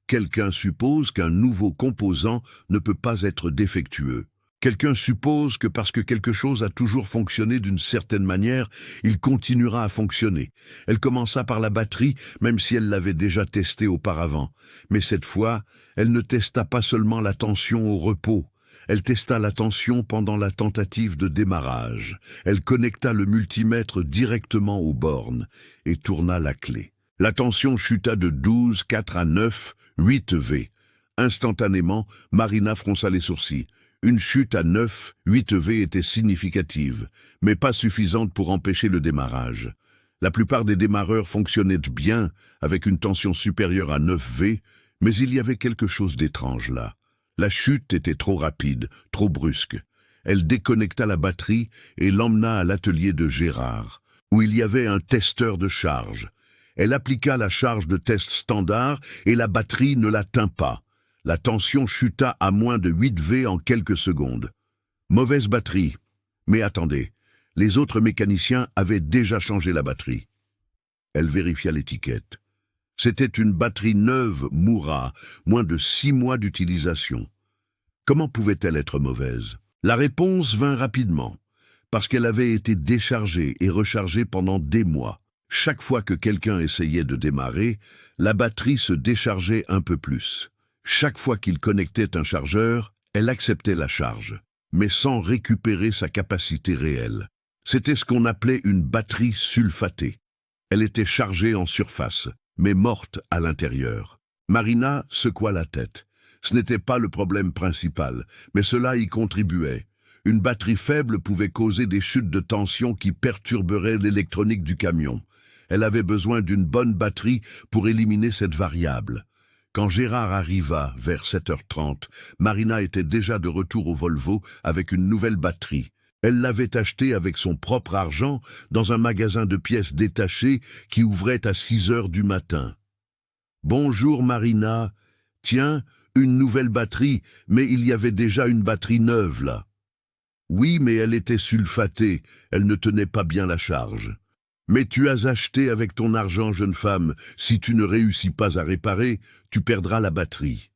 Quelqu'un suppose qu'un nouveau composant ne peut pas être défectueux. Quelqu'un suppose que parce que quelque chose a toujours fonctionné d'une certaine manière, il continuera à fonctionner. Elle commença par la batterie, même si elle l'avait déjà testée auparavant. Mais cette fois, elle ne testa pas seulement la tension au repos. Elle testa la tension pendant la tentative de démarrage. Elle connecta le multimètre directement aux bornes et tourna la clé. La tension chuta de 12,4 à 9,8 V. Instantanément, Marina fronça les sourcils. Une chute à 9,8 V était significative, mais pas suffisante pour empêcher le démarrage. La plupart des démarreurs fonctionnaient bien, avec une tension supérieure à 9 V, mais il y avait quelque chose d'étrange là. La chute était trop rapide, trop brusque. Elle déconnecta la batterie et l'emmena à l'atelier de Gérard, où il y avait un testeur de charge. Elle appliqua la charge de test standard et la batterie ne la tint pas. La tension chuta à moins de 8 V en quelques secondes. Mauvaise batterie. Mais attendez, les autres mécaniciens avaient déjà changé la batterie. Elle vérifia l'étiquette. C'était une batterie neuve Moura, moins de 6 mois d'utilisation. Comment pouvait-elle être mauvaise? La réponse vint rapidement, parce qu'elle avait été déchargée et rechargée pendant des mois. Chaque fois que quelqu'un essayait de démarrer, la batterie se déchargeait un peu plus. Chaque fois qu'il connectait un chargeur, elle acceptait la charge, mais sans récupérer sa capacité réelle. C'était ce qu'on appelait une batterie sulfatée. Elle était chargée en surface, mais morte à l'intérieur. Marina secoua la tête. Ce n'était pas le problème principal, mais cela y contribuait. Une batterie faible pouvait causer des chutes de tension qui perturberaient l'électronique du camion. Elle avait besoin d'une bonne batterie pour éliminer cette variable. Quand Gérard arriva vers 7h30, Marina était déjà de retour au Volvo avec une nouvelle batterie. Elle l'avait achetée avec son propre argent dans un magasin de pièces détachées qui ouvrait à 6h du matin. « Bonjour Marina. Tiens, une nouvelle batterie, mais il y avait déjà une batterie neuve là. » « Oui, mais elle était sulfatée, elle ne tenait pas bien la charge. »« Mais tu as acheté avec ton argent, jeune femme. Si tu ne réussis pas à réparer, tu perdras la batterie. »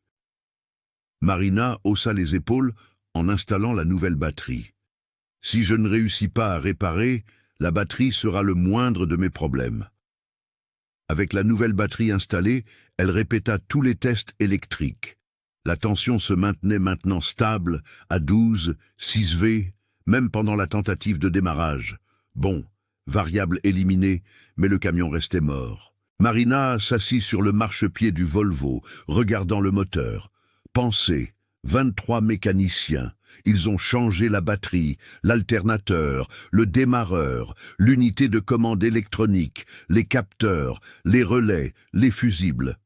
Marina haussa les épaules en installant la nouvelle batterie. « Si je ne réussis pas à réparer, la batterie sera le moindre de mes problèmes. » Avec la nouvelle batterie installée, elle répéta tous les tests électriques. La tension se maintenait maintenant stable, à 12, 6V, même pendant la tentative de démarrage. Bon, variable éliminée, mais le camion restait mort. Marina s'assit sur le marchepied du Volvo, regardant le moteur. Pensez, 23 mécaniciens. Ils ont changé la batterie, l'alternateur, le démarreur, l'unité de commande électronique, les capteurs, les relais, les fusibles.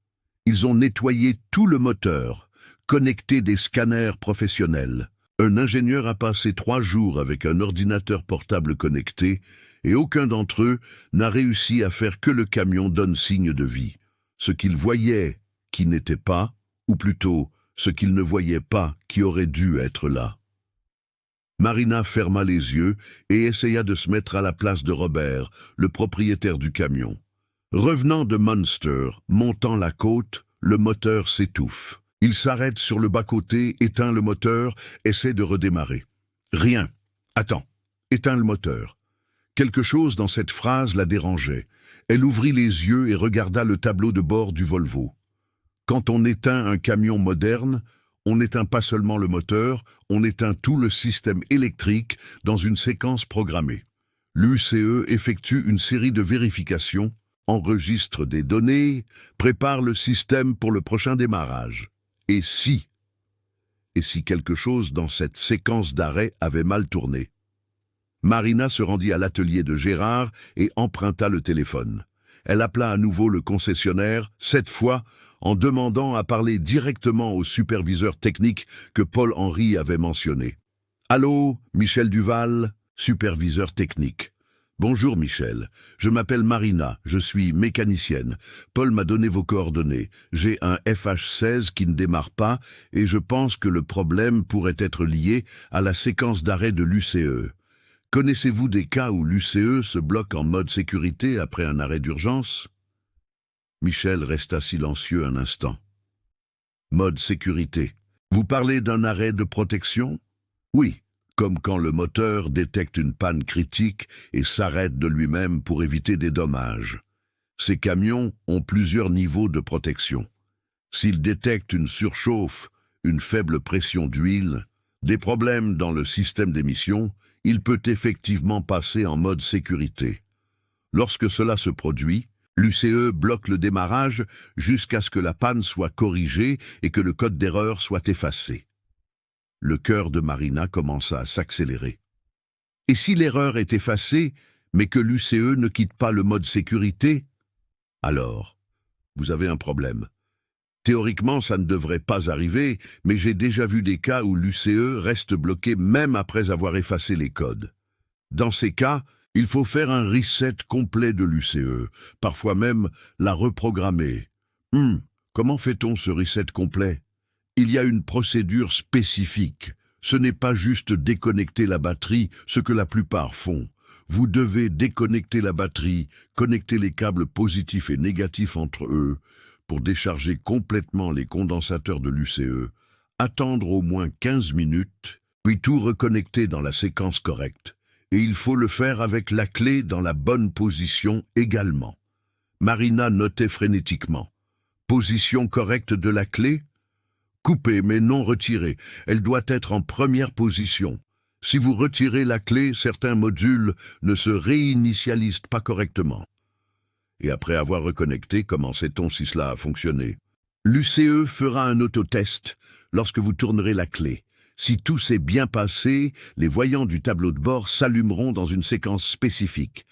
Ils ont nettoyé tout le moteur. Connecter des scanners professionnels. Un ingénieur a passé 3 jours avec un ordinateur portable connecté et aucun d'entre eux n'a réussi à faire que le camion donne signe de vie. Ce qu'ils voyaient qui n'était pas, ou plutôt ce qu'ils ne voyaient pas qui aurait dû être là. Marina ferma les yeux et essaya de se mettre à la place de Robert, le propriétaire du camion. Revenant de Munster, montant la côte, le moteur s'étouffe. Il s'arrête sur le bas-côté, éteint le moteur, essaie de redémarrer. Rien. Attends. Éteins le moteur. Quelque chose dans cette phrase la dérangeait. Elle ouvrit les yeux et regarda le tableau de bord du Volvo. Quand on éteint un camion moderne, on n'éteint pas seulement le moteur, on éteint tout le système électrique dans une séquence programmée. L'UCE effectue une série de vérifications, enregistre des données, prépare le système pour le prochain démarrage. Et si quelque chose dans cette séquence d'arrêt avait mal tourné? Marina se rendit à l'atelier de Gérard et emprunta le téléphone. Elle appela à nouveau le concessionnaire, cette fois en demandant à parler directement au superviseur technique que Paul-Henri avait mentionné. « Allô, Michel Duval, superviseur technique. » « Bonjour Michel, je m'appelle Marina, je suis mécanicienne. Paul m'a donné vos coordonnées. J'ai un FH16 qui ne démarre pas et je pense que le problème pourrait être lié à la séquence d'arrêt de l'UCE. Connaissez-vous des cas où l'UCE se bloque en mode sécurité après un arrêt d'urgence ?» Michel resta silencieux un instant. « Mode sécurité. Vous parlez d'un arrêt de protection ? » ?»« Oui. Comme quand le moteur détecte une panne critique et s'arrête de lui-même pour éviter des dommages. Ces camions ont plusieurs niveaux de protection. S'ils détectent une surchauffe, une faible pression d'huile, des problèmes dans le système d'émission, il peut effectivement passer en mode sécurité. Lorsque cela se produit, l'UCE bloque le démarrage jusqu'à ce que la panne soit corrigée et que le code d'erreur soit effacé. Le cœur de Marina commença à s'accélérer. Et si l'erreur est effacée, mais que l'UCE ne quitte pas le mode sécurité? Alors, vous avez un problème. Théoriquement, ça ne devrait pas arriver, mais j'ai déjà vu des cas où l'UCE reste bloqué même après avoir effacé les codes. Dans ces cas, il faut faire un reset complet de l'UCE, parfois même la reprogrammer. Comment fait-on ce reset complet? Il y a une procédure spécifique. Ce n'est pas juste déconnecter la batterie, ce que la plupart font. Vous devez déconnecter la batterie, connecter les câbles positifs et négatifs entre eux, pour décharger complètement les condensateurs de l'UCE, attendre au moins 15 minutes, puis tout reconnecter dans la séquence correcte. Et il faut le faire avec la clé dans la bonne position également. Marina notait frénétiquement. Position correcte de la clé? Coupée mais non retirée. Elle doit être en première position. Si vous retirez la clé, certains modules ne se réinitialisent pas correctement. Et après avoir reconnecté, comment sait-on si cela a fonctionné? L'UCE fera un autotest lorsque vous tournerez la clé. Si tout s'est bien passé, les voyants du tableau de bord s'allumeront dans une séquence spécifique.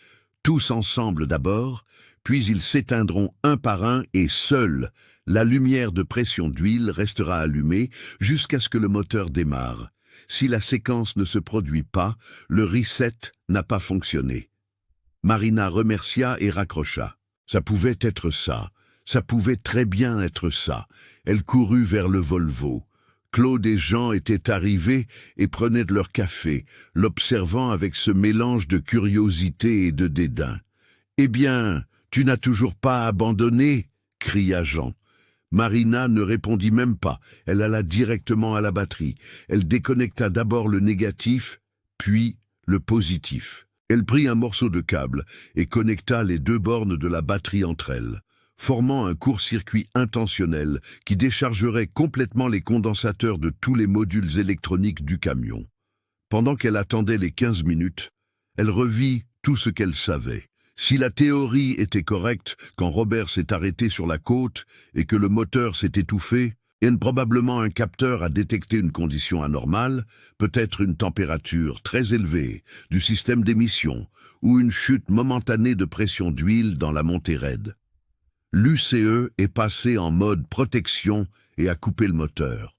Tous ensemble d'abord, puis ils s'éteindront un par un et seule la lumière de pression d'huile restera allumée jusqu'à ce que le moteur démarre. Si la séquence ne se produit pas, le reset n'a pas fonctionné. Marina remercia et raccrocha. Ça pouvait être ça. Ça pouvait très bien être ça. Elle courut vers le Volvo. Claude et Jean étaient arrivés et prenaient de leur café, l'observant avec ce mélange de curiosité et de dédain. « Eh bien, tu n'as toujours pas abandonné » cria Jean. Marina ne répondit même pas. Elle alla directement à la batterie. Elle déconnecta d'abord le négatif, puis le positif. Elle prit un morceau de câble et connecta les deux bornes de la batterie entre elles, formant un court-circuit intentionnel qui déchargerait complètement les condensateurs de tous les modules électroniques du camion. Pendant qu'elle attendait les 15 minutes, elle revit tout ce qu'elle savait. Si la théorie était correcte, quand Robert s'est arrêté sur la côte et que le moteur s'est étouffé, et probablement un capteur a détecté une condition anormale, peut-être une température très élevée du système d'émission ou une chute momentanée de pression d'huile dans la montée raide. L'UCE est passé en mode protection et a coupé le moteur.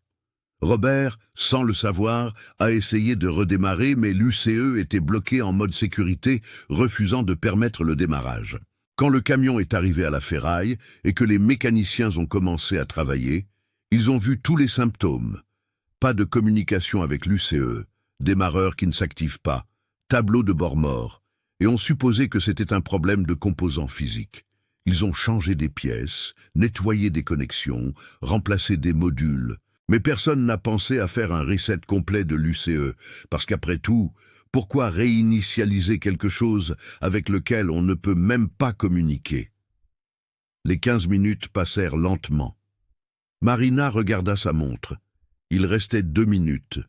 Robert, sans le savoir, a essayé de redémarrer, mais l'UCE était bloqué en mode sécurité, refusant de permettre le démarrage. Quand le camion est arrivé à la ferraille et que les mécaniciens ont commencé à travailler, ils ont vu tous les symptômes. Pas de communication avec l'UCE, démarreur qui ne s'active pas, tableau de bord mort, et ont supposé que c'était un problème de composants physiques. Ils ont changé des pièces, nettoyé des connexions, remplacé des modules, mais personne n'a pensé à faire un reset complet de l'UCE, parce qu'après tout, pourquoi réinitialiser quelque chose avec lequel on ne peut même pas communiquer? Les 15 minutes passèrent lentement. Marina regarda sa montre. Il restait 2 minutes.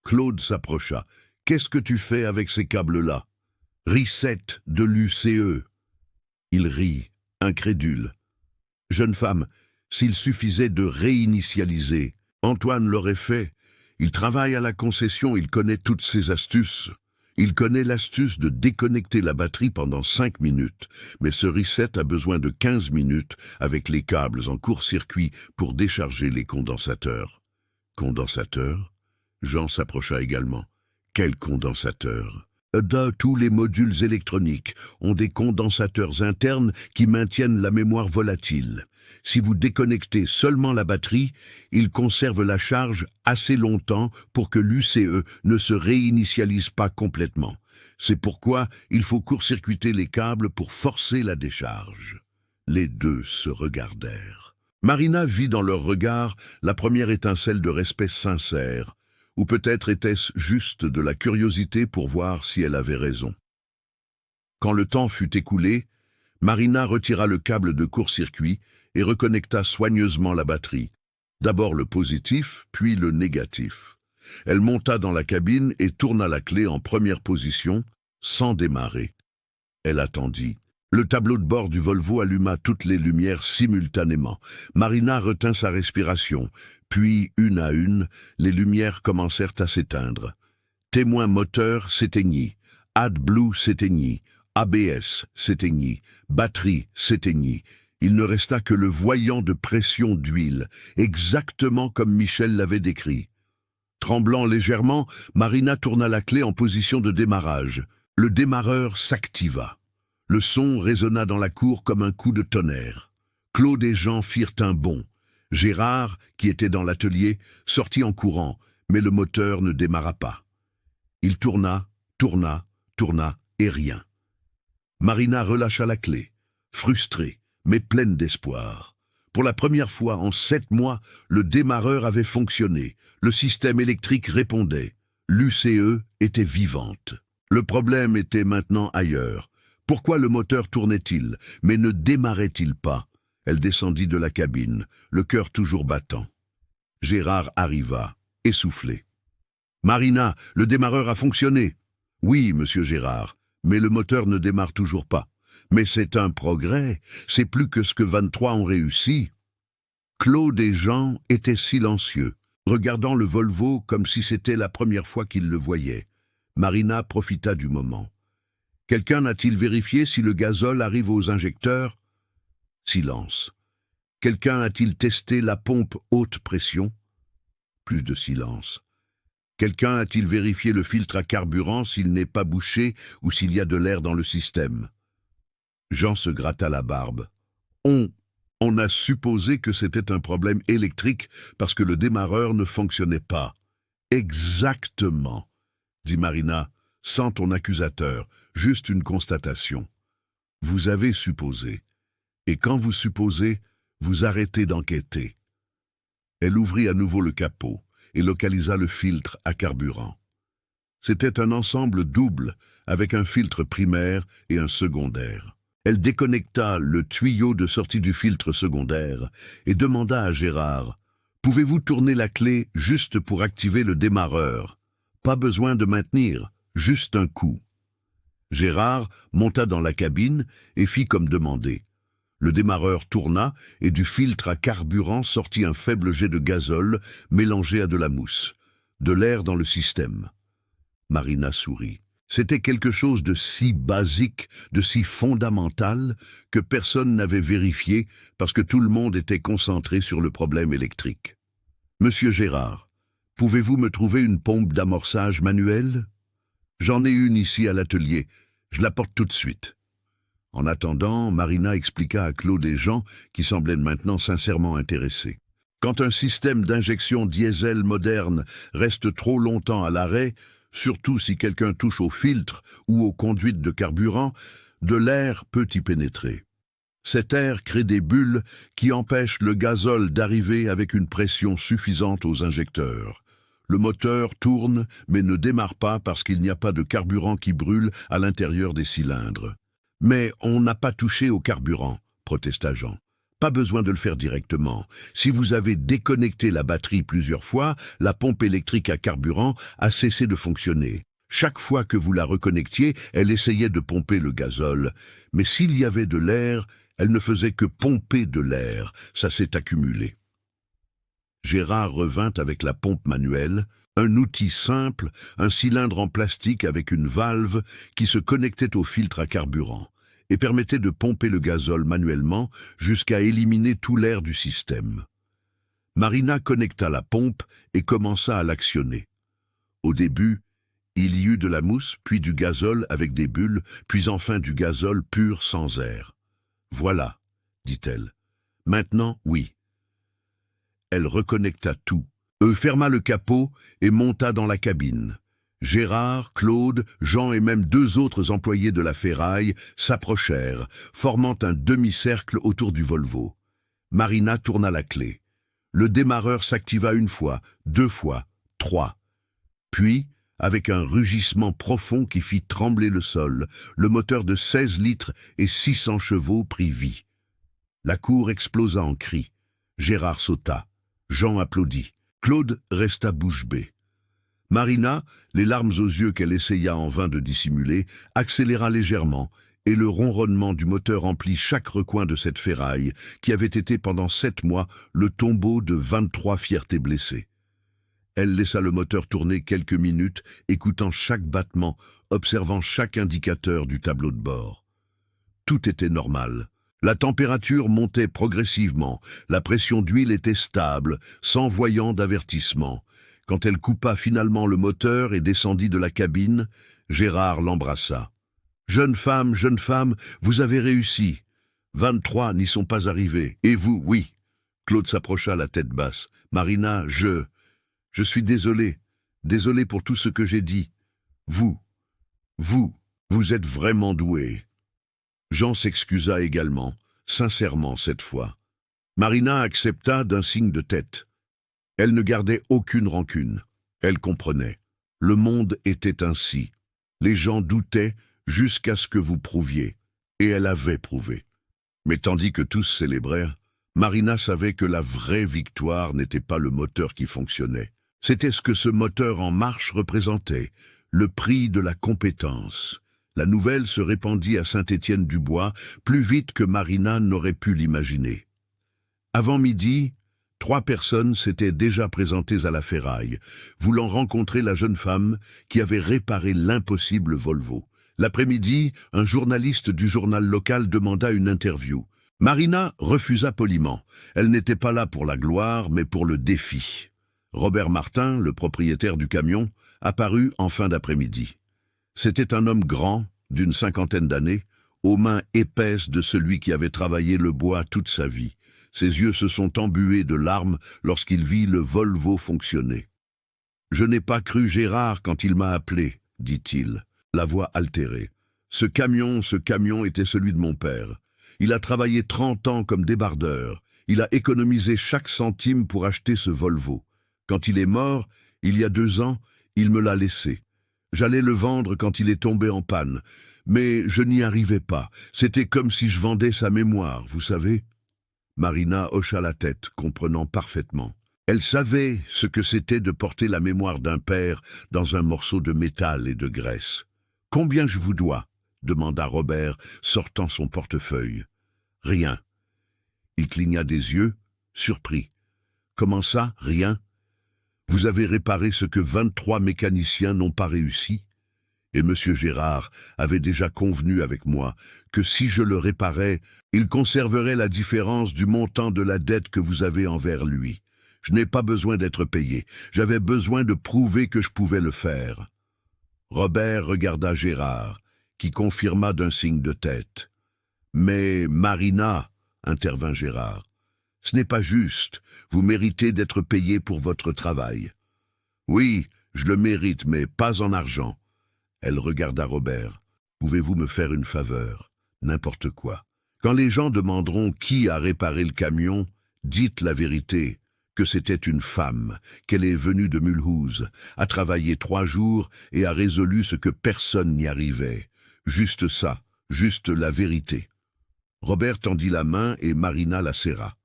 Claude s'approcha. « Qu'est-ce que tu fais avec ces câbles-là ?»« Reset de l'UCE. » Il rit, incrédule. « Jeune femme, s'il suffisait de réinitialiser, Antoine l'aurait fait. Il travaille à la concession, il connaît toutes ses astuces. Il connaît l'astuce de déconnecter la batterie pendant 5 minutes, mais ce reset a besoin de 15 minutes avec les câbles en court-circuit pour décharger les condensateurs. Condensateurs? Jean s'approcha également. Quel condensateur? Tous les modules électroniques ont des condensateurs internes qui maintiennent la mémoire volatile. Si vous déconnectez seulement la batterie, il conserve la charge assez longtemps pour que l'UCE ne se réinitialise pas complètement. C'est pourquoi il faut court-circuiter les câbles pour forcer la décharge. Les deux se regardèrent. Marina vit dans leur regard la première étincelle de respect sincère, ou peut-être était-ce juste de la curiosité pour voir si elle avait raison. Quand le temps fut écoulé, Marina retira le câble de court-circuit et reconnecta soigneusement la batterie. D'abord le positif, puis le négatif. Elle monta dans la cabine et tourna la clé en première position, sans démarrer. Elle attendit. Le tableau de bord du Volvo alluma toutes les lumières simultanément. Marina retint sa respiration, puis, une à une, les lumières commencèrent à s'éteindre. Témoin moteur s'éteignit, AdBlue s'éteignit, ABS s'éteignit, batterie s'éteignit. Il ne resta que le voyant de pression d'huile, exactement comme Michel l'avait décrit. Tremblant légèrement, Marina tourna la clé en position de démarrage. Le démarreur s'activa. Le son résonna dans la cour comme un coup de tonnerre. Claude et Jean firent un bond. Gérard, qui était dans l'atelier, sortit en courant, mais le moteur ne démarra pas. Il tourna, et rien. Marina relâcha la clé, frustrée, mais pleine d'espoir. Pour la première fois en 7 mois, le démarreur avait fonctionné, le système électrique répondait, l'UCE était vivante. Le problème était maintenant ailleurs. Pourquoi le moteur tournait-il, mais ne démarrait-il pas? Elle descendit de la cabine, le cœur toujours battant. Gérard arriva, essoufflé. « Marina, le démarreur a fonctionné. »« Oui, monsieur Gérard, mais le moteur ne démarre toujours pas. Mais c'est un progrès, c'est plus que ce que 23 ont réussi. Claude et Jean étaient silencieux, regardant le Volvo comme si c'était la première fois qu'ils le voyaient. Marina profita du moment. Quelqu'un n'a-t-il vérifié si le gazole arrive aux injecteurs? Silence. Quelqu'un a-t-il testé la pompe haute pression? Plus de silence. Quelqu'un a-t-il vérifié le filtre à carburant s'il n'est pas bouché ou s'il y a de l'air dans le système? Jean se gratta la barbe. On a supposé que c'était un problème électrique parce que le démarreur ne fonctionnait pas. Exactement, dit Marina, sans ton accusateur, juste une constatation. Vous avez supposé. Et quand vous supposez, vous arrêtez d'enquêter. Elle ouvrit à nouveau le capot et localisa le filtre à carburant. C'était un ensemble double avec un filtre primaire et un secondaire. Elle déconnecta le tuyau de sortie du filtre secondaire et demanda à Gérard « Pouvez-vous tourner la clé juste pour activer le démarreur? Pas besoin de maintenir, juste un coup. » Gérard monta dans la cabine et fit comme demandé. Le démarreur tourna et du filtre à carburant sortit un faible jet de gazole mélangé à de la mousse, de l'air dans le système. Marina sourit. C'était quelque chose de si basique, de si fondamental, que personne n'avait vérifié parce que tout le monde était concentré sur le problème électrique. « Monsieur Gérard, pouvez-vous me trouver une pompe d'amorçage manuelle? J'en ai une ici à l'atelier, je la porte tout de suite. » En attendant, Marina expliqua à Claude et Jean, qui semblaient maintenant sincèrement intéressés. Quand un système d'injection diesel moderne reste trop longtemps à l'arrêt, surtout si quelqu'un touche au filtre ou aux conduites de carburant, de l'air peut y pénétrer. Cet air crée des bulles qui empêchent le gazole d'arriver avec une pression suffisante aux injecteurs. Le moteur tourne mais ne démarre pas parce qu'il n'y a pas de carburant qui brûle à l'intérieur des cylindres. « Mais on n'a pas touché au carburant, » protesta Jean. « Pas besoin de le faire directement. Si vous avez déconnecté la batterie plusieurs fois, la pompe électrique à carburant a cessé de fonctionner. Chaque fois que vous la reconnectiez, elle essayait de pomper le gazole. Mais s'il y avait de l'air, elle ne faisait que pomper de l'air. Ça s'est accumulé. » Gérard revint avec la pompe manuelle, un outil simple, un cylindre en plastique avec une valve qui se connectait au filtre à carburant et permettait de pomper le gazole manuellement jusqu'à éliminer tout l'air du système. Marina connecta la pompe et commença à l'actionner. Au début, il y eut de la mousse, puis du gazole avec des bulles, puis enfin du gazole pur sans air. « Voilà, » dit-elle. « Maintenant, oui. » Elle reconnecta tout, ferma le capot et monta dans la cabine. Gérard, Claude, Jean et même 2 autres employés de la ferraille s'approchèrent, formant un demi-cercle autour du Volvo. Marina tourna la clé. Le démarreur s'activa 1 fois, 2 fois, 3. Puis, avec un rugissement profond qui fit trembler le sol, le moteur de 16 litres et 600 chevaux prit vie. La cour explosa en cris. Gérard sauta. Jean applaudit. Claude resta bouche bée. Marina, les larmes aux yeux qu'elle essaya en vain de dissimuler, accéléra légèrement, et le ronronnement du moteur emplit chaque recoin de cette ferraille, qui avait été pendant 7 mois le tombeau de 23 fiertés blessées. Elle laissa le moteur tourner quelques minutes, écoutant chaque battement, observant chaque indicateur du tableau de bord. Tout était normal. La température montait progressivement, la pression d'huile était stable, sans voyant d'avertissement. Quand elle coupa finalement le moteur et descendit de la cabine, Gérard l'embrassa. « Jeune femme, vous avez réussi. 23 n'y sont pas arrivés. Et vous, oui. » Claude s'approcha la tête basse. « Marina, je suis désolé. Désolé pour tout ce que j'ai dit. Vous êtes vraiment doué. » Jean s'excusa également, sincèrement cette fois. Marina accepta d'un signe de tête. Elle ne gardait aucune rancune. Elle comprenait. Le monde était ainsi. Les gens doutaient jusqu'à ce que vous prouviez. Et elle avait prouvé. Mais tandis que tous célébrèrent, Marina savait que la vraie victoire n'était pas le moteur qui fonctionnait. C'était ce que ce moteur en marche représentait, le prix de la compétence, La nouvelle se répandit à Saint-Étienne-du-Bois plus vite que Marina n'aurait pu l'imaginer. Avant midi, 3 personnes s'étaient déjà présentées à la ferraille, voulant rencontrer la jeune femme qui avait réparé l'impossible Volvo. L'après-midi, un journaliste du journal local demanda une interview. Marina refusa poliment. Elle n'était pas là pour la gloire, mais pour le défi. Robert Martin, le propriétaire du camion, apparut en fin d'après-midi. C'était un homme grand, d'une 50aine d'années, aux mains épaisses de celui qui avait travaillé le bois toute sa vie. Ses yeux se sont embués de larmes lorsqu'il vit le Volvo fonctionner. « Je n'ai pas cru Gérard quand il m'a appelé, dit-il, la voix altérée. Ce camion était celui de mon père. Il a travaillé 30 ans comme débardeur. Il a économisé chaque centime pour acheter ce Volvo. Quand il est mort, il y a 2 ans, il me l'a laissé. J'allais le vendre quand il est tombé en panne, mais je n'y arrivais pas. C'était comme si je vendais sa mémoire, vous savez. » Marina hocha la tête, comprenant parfaitement. Elle savait ce que c'était de porter la mémoire d'un père dans un morceau de métal et de graisse. « Combien je vous dois ?» demanda Robert, sortant son portefeuille. « Rien. » Il cligna des yeux, surpris. « Comment ça, rien ? Vous avez réparé ce que 23 mécaniciens n'ont pas réussi ? Et M. Gérard avait déjà convenu avec moi que si je le réparais, il conserverait la différence du montant de la dette que vous avez envers lui. Je n'ai pas besoin d'être payé. J'avais besoin de prouver que je pouvais le faire. » Robert regarda Gérard, qui confirma d'un signe de tête. « Mais Marina, » intervint Gérard, « ce n'est pas juste. Vous méritez d'être payé pour votre travail. »« Oui, je le mérite, mais pas en argent. » Elle regarda Robert. « Pouvez-vous me faire une faveur? N'importe quoi. Quand les gens demanderont qui a réparé le camion, dites la vérité, que c'était une femme, qu'elle est venue de Mulhouse, a travaillé 3 jours et a résolu ce que personne n'y arrivait. Juste ça, juste la vérité. » Robert tendit la main et Marina la serra.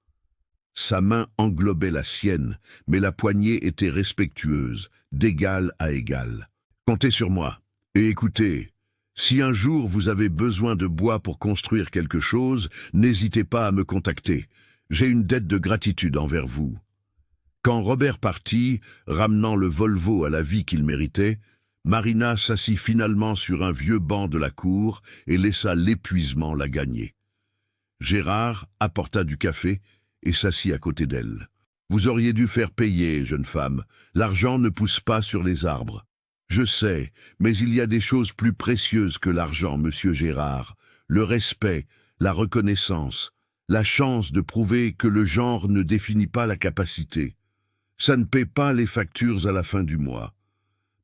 Sa main englobait la sienne, mais la poignée était respectueuse, d'égal à égal. « Comptez sur moi. Et écoutez, si un jour vous avez besoin de bois pour construire quelque chose, n'hésitez pas à me contacter. J'ai une dette de gratitude envers vous. » Quand Robert partit, ramenant le Volvo à la vie qu'il méritait, Marina s'assit finalement sur un vieux banc de la cour et laissa l'épuisement la gagner. Gérard apporta du café et s'assit à côté d'elle. « Vous auriez dû faire payer, jeune femme. L'argent ne pousse pas sur les arbres. » « Je sais, mais il y a des choses plus précieuses que l'argent, monsieur Gérard. Le respect, la reconnaissance, la chance de prouver que le genre ne définit pas la capacité. Ça ne paie pas les factures à la fin du mois. »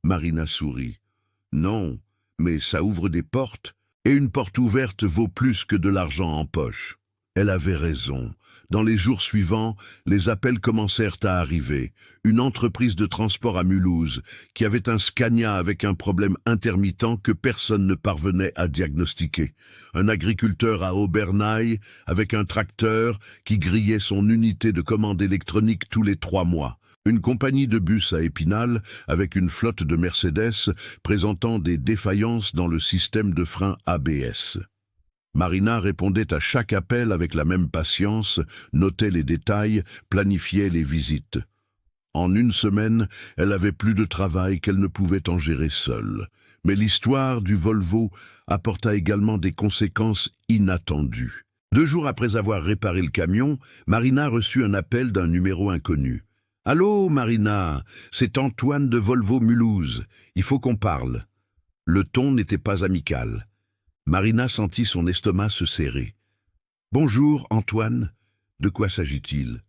Marina sourit. « Non, mais ça ouvre des portes, et une porte ouverte vaut plus que de l'argent en poche. » Elle avait raison. Dans les jours suivants, les appels commencèrent à arriver. Une entreprise de transport à Mulhouse, qui avait un Scania avec un problème intermittent que personne ne parvenait à diagnostiquer. Un agriculteur à Obernai, avec un tracteur qui grillait son unité de commande électronique tous les 3 mois. Une compagnie de bus à Épinal, avec une flotte de Mercedes, présentant des défaillances dans le système de frein ABS. Marina répondait à chaque appel avec la même patience, notait les détails, planifiait les visites. En 1 semaine, elle avait plus de travail qu'elle ne pouvait en gérer seule. Mais l'histoire du Volvo apporta également des conséquences inattendues. 2 jours après avoir réparé le camion, Marina reçut un appel d'un numéro inconnu. « Allô, Marina, c'est Antoine de Volvo Mulhouse. Il faut qu'on parle. » Le ton n'était pas amical. Marina sentit son estomac se serrer. « Bonjour, Antoine. De quoi s'agit-il ?»«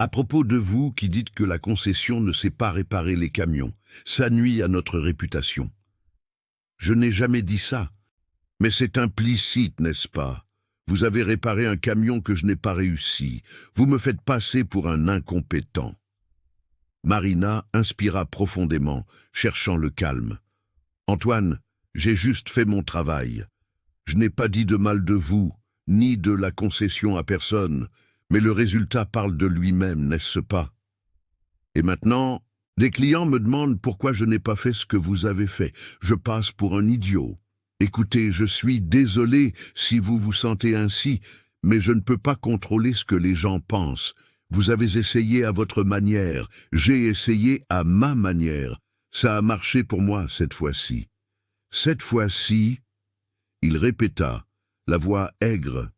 À propos de vous qui dites que la concession ne sait pas réparer les camions. Ça nuit à notre réputation. » »« Je n'ai jamais dit ça. Mais c'est implicite, n'est-ce pas? Vous avez réparé un camion que je n'ai pas réussi. Vous me faites passer pour un incompétent. » Marina inspira profondément, cherchant le calme. « Antoine, j'ai juste fait mon travail. Je n'ai pas dit de mal de vous, ni de la concession à personne, mais le résultat parle de lui-même, n'est-ce pas? Et maintenant, des clients me demandent pourquoi je n'ai pas fait ce que vous avez fait. Je passe pour un idiot. Écoutez, je suis désolé si vous vous sentez ainsi, mais je ne peux pas contrôler ce que les gens pensent. Vous avez essayé à votre manière, j'ai essayé à ma manière. Ça a marché pour moi cette fois-ci. Cette fois-ci, il répéta, la voix aigre.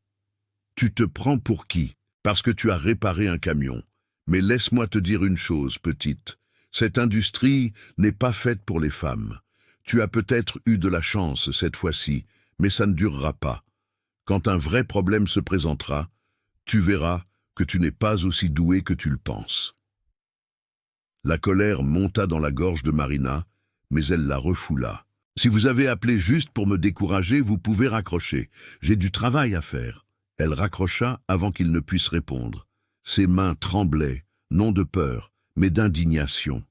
Tu te prends pour qui? Parce que tu as réparé un camion. Mais laisse-moi te dire une chose, petite. Cette industrie n'est pas faite pour les femmes. Tu as peut-être eu de la chance cette fois-ci, mais ça ne durera pas. Quand un vrai problème se présentera, tu verras que tu n'es pas aussi doué que tu le penses. La colère monta dans la gorge de Marina, mais elle la refoula. Si vous avez appelé juste pour me décourager, vous pouvez raccrocher. J'ai du travail à faire. Elle raccrocha avant qu'il ne puisse répondre. Ses mains tremblaient, non de peur, mais d'indignation.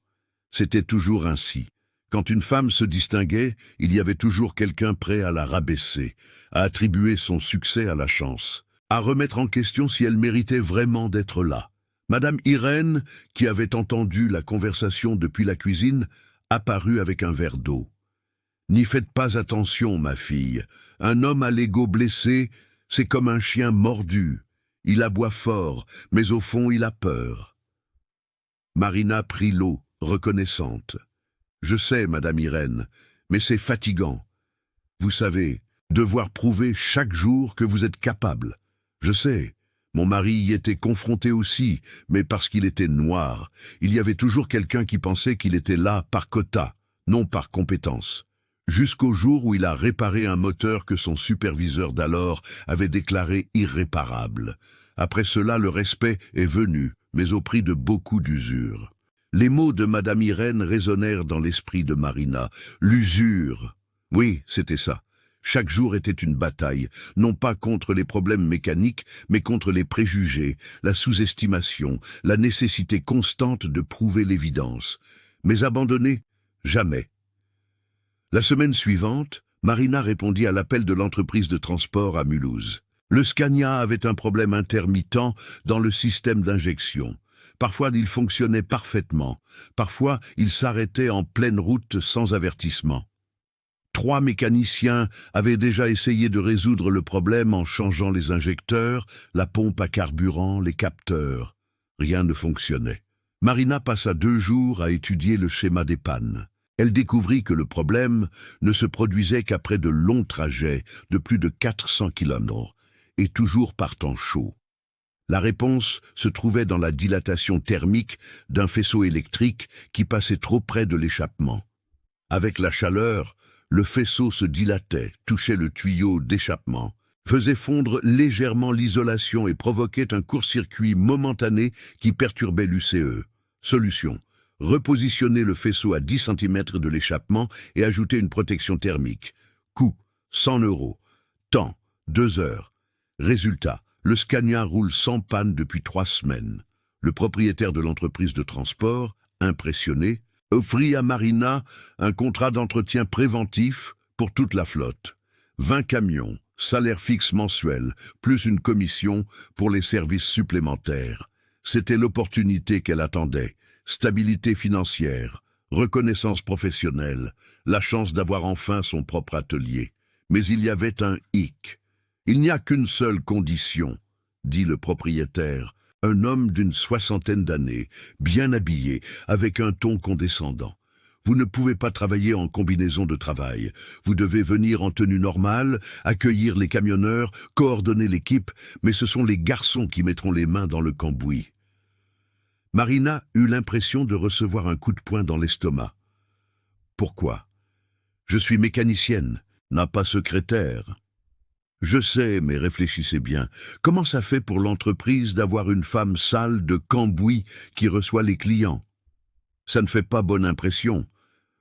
C'était toujours ainsi. Quand une femme se distinguait, il y avait toujours quelqu'un prêt à la rabaisser, à attribuer son succès à la chance, à remettre en question si elle méritait vraiment d'être là. Madame Irène, qui avait entendu la conversation depuis la cuisine, apparut avec un verre d'eau. « N'y faites pas attention, ma fille. Un homme à l'ego blessé, c'est comme un chien mordu. Il aboie fort, mais au fond il a peur. » Marina prit l'eau, reconnaissante. « Je sais, Madame Irène, mais c'est fatigant. Vous savez, devoir prouver chaque jour que vous êtes capable. Je sais, mon mari y était confronté aussi, mais parce qu'il était noir. Il y avait toujours quelqu'un qui pensait qu'il était là par quota, non par compétence. Jusqu'au jour où il a réparé un moteur que son superviseur d'alors avait déclaré irréparable. Après cela, le respect est venu, mais au prix de beaucoup d'usure. Les mots de Madame Irène résonnèrent dans l'esprit de Marina. L'usure. Oui, c'était ça. Chaque jour était une bataille, non pas contre les problèmes mécaniques, mais contre les préjugés, la sous-estimation, la nécessité constante de prouver l'évidence. Mais abandonner? Jamais. La semaine suivante, Marina répondit à l'appel de l'entreprise de transport à Mulhouse. Le Scania avait un problème intermittent dans le système d'injection. Parfois, il fonctionnait parfaitement. Parfois, il s'arrêtait en pleine route sans avertissement. 3 mécaniciens avaient déjà essayé de résoudre le problème en changeant les injecteurs, la pompe à carburant, les capteurs. Rien ne fonctionnait. Marina passa 2 jours à étudier le schéma des pannes. Elle découvrit que le problème ne se produisait qu'après de longs trajets de plus de 400 km, et toujours par temps chaud. La réponse se trouvait dans la dilatation thermique d'un faisceau électrique qui passait trop près de l'échappement. Avec la chaleur, le faisceau se dilatait, touchait le tuyau d'échappement, faisait fondre légèrement l'isolation et provoquait un court-circuit momentané qui perturbait l'UCE. Solution: repositionner le faisceau à 10 cm de l'échappement et ajouter une protection thermique. Coût: 100 €. Temps: 2 heures. Résultat: le Scania roule sans panne depuis 3 semaines. Le propriétaire de l'entreprise de transport, impressionné, offrit à Marina un contrat d'entretien préventif pour toute la flotte. 20 camions, salaire fixe mensuel, plus une commission pour les services supplémentaires. C'était l'opportunité qu'elle attendait. Stabilité financière, reconnaissance professionnelle, la chance d'avoir enfin son propre atelier. Mais il y avait un hic. « Il n'y a qu'une seule condition », dit le propriétaire, un homme d'une 60aine d'années, bien habillé, avec un ton condescendant. « Vous ne pouvez pas travailler en combinaison de travail. Vous devez venir en tenue normale, accueillir les camionneurs, coordonner l'équipe, mais ce sont les garçons qui mettront les mains dans le cambouis. » Marina eut l'impression de recevoir un coup de poing dans l'estomac. « Pourquoi? Je suis mécanicienne, n'a pas secrétaire. » « Je sais, mais réfléchissez bien. Comment ça fait pour l'entreprise d'avoir une femme sale de cambouis qui reçoit les clients? Ça ne fait pas bonne impression.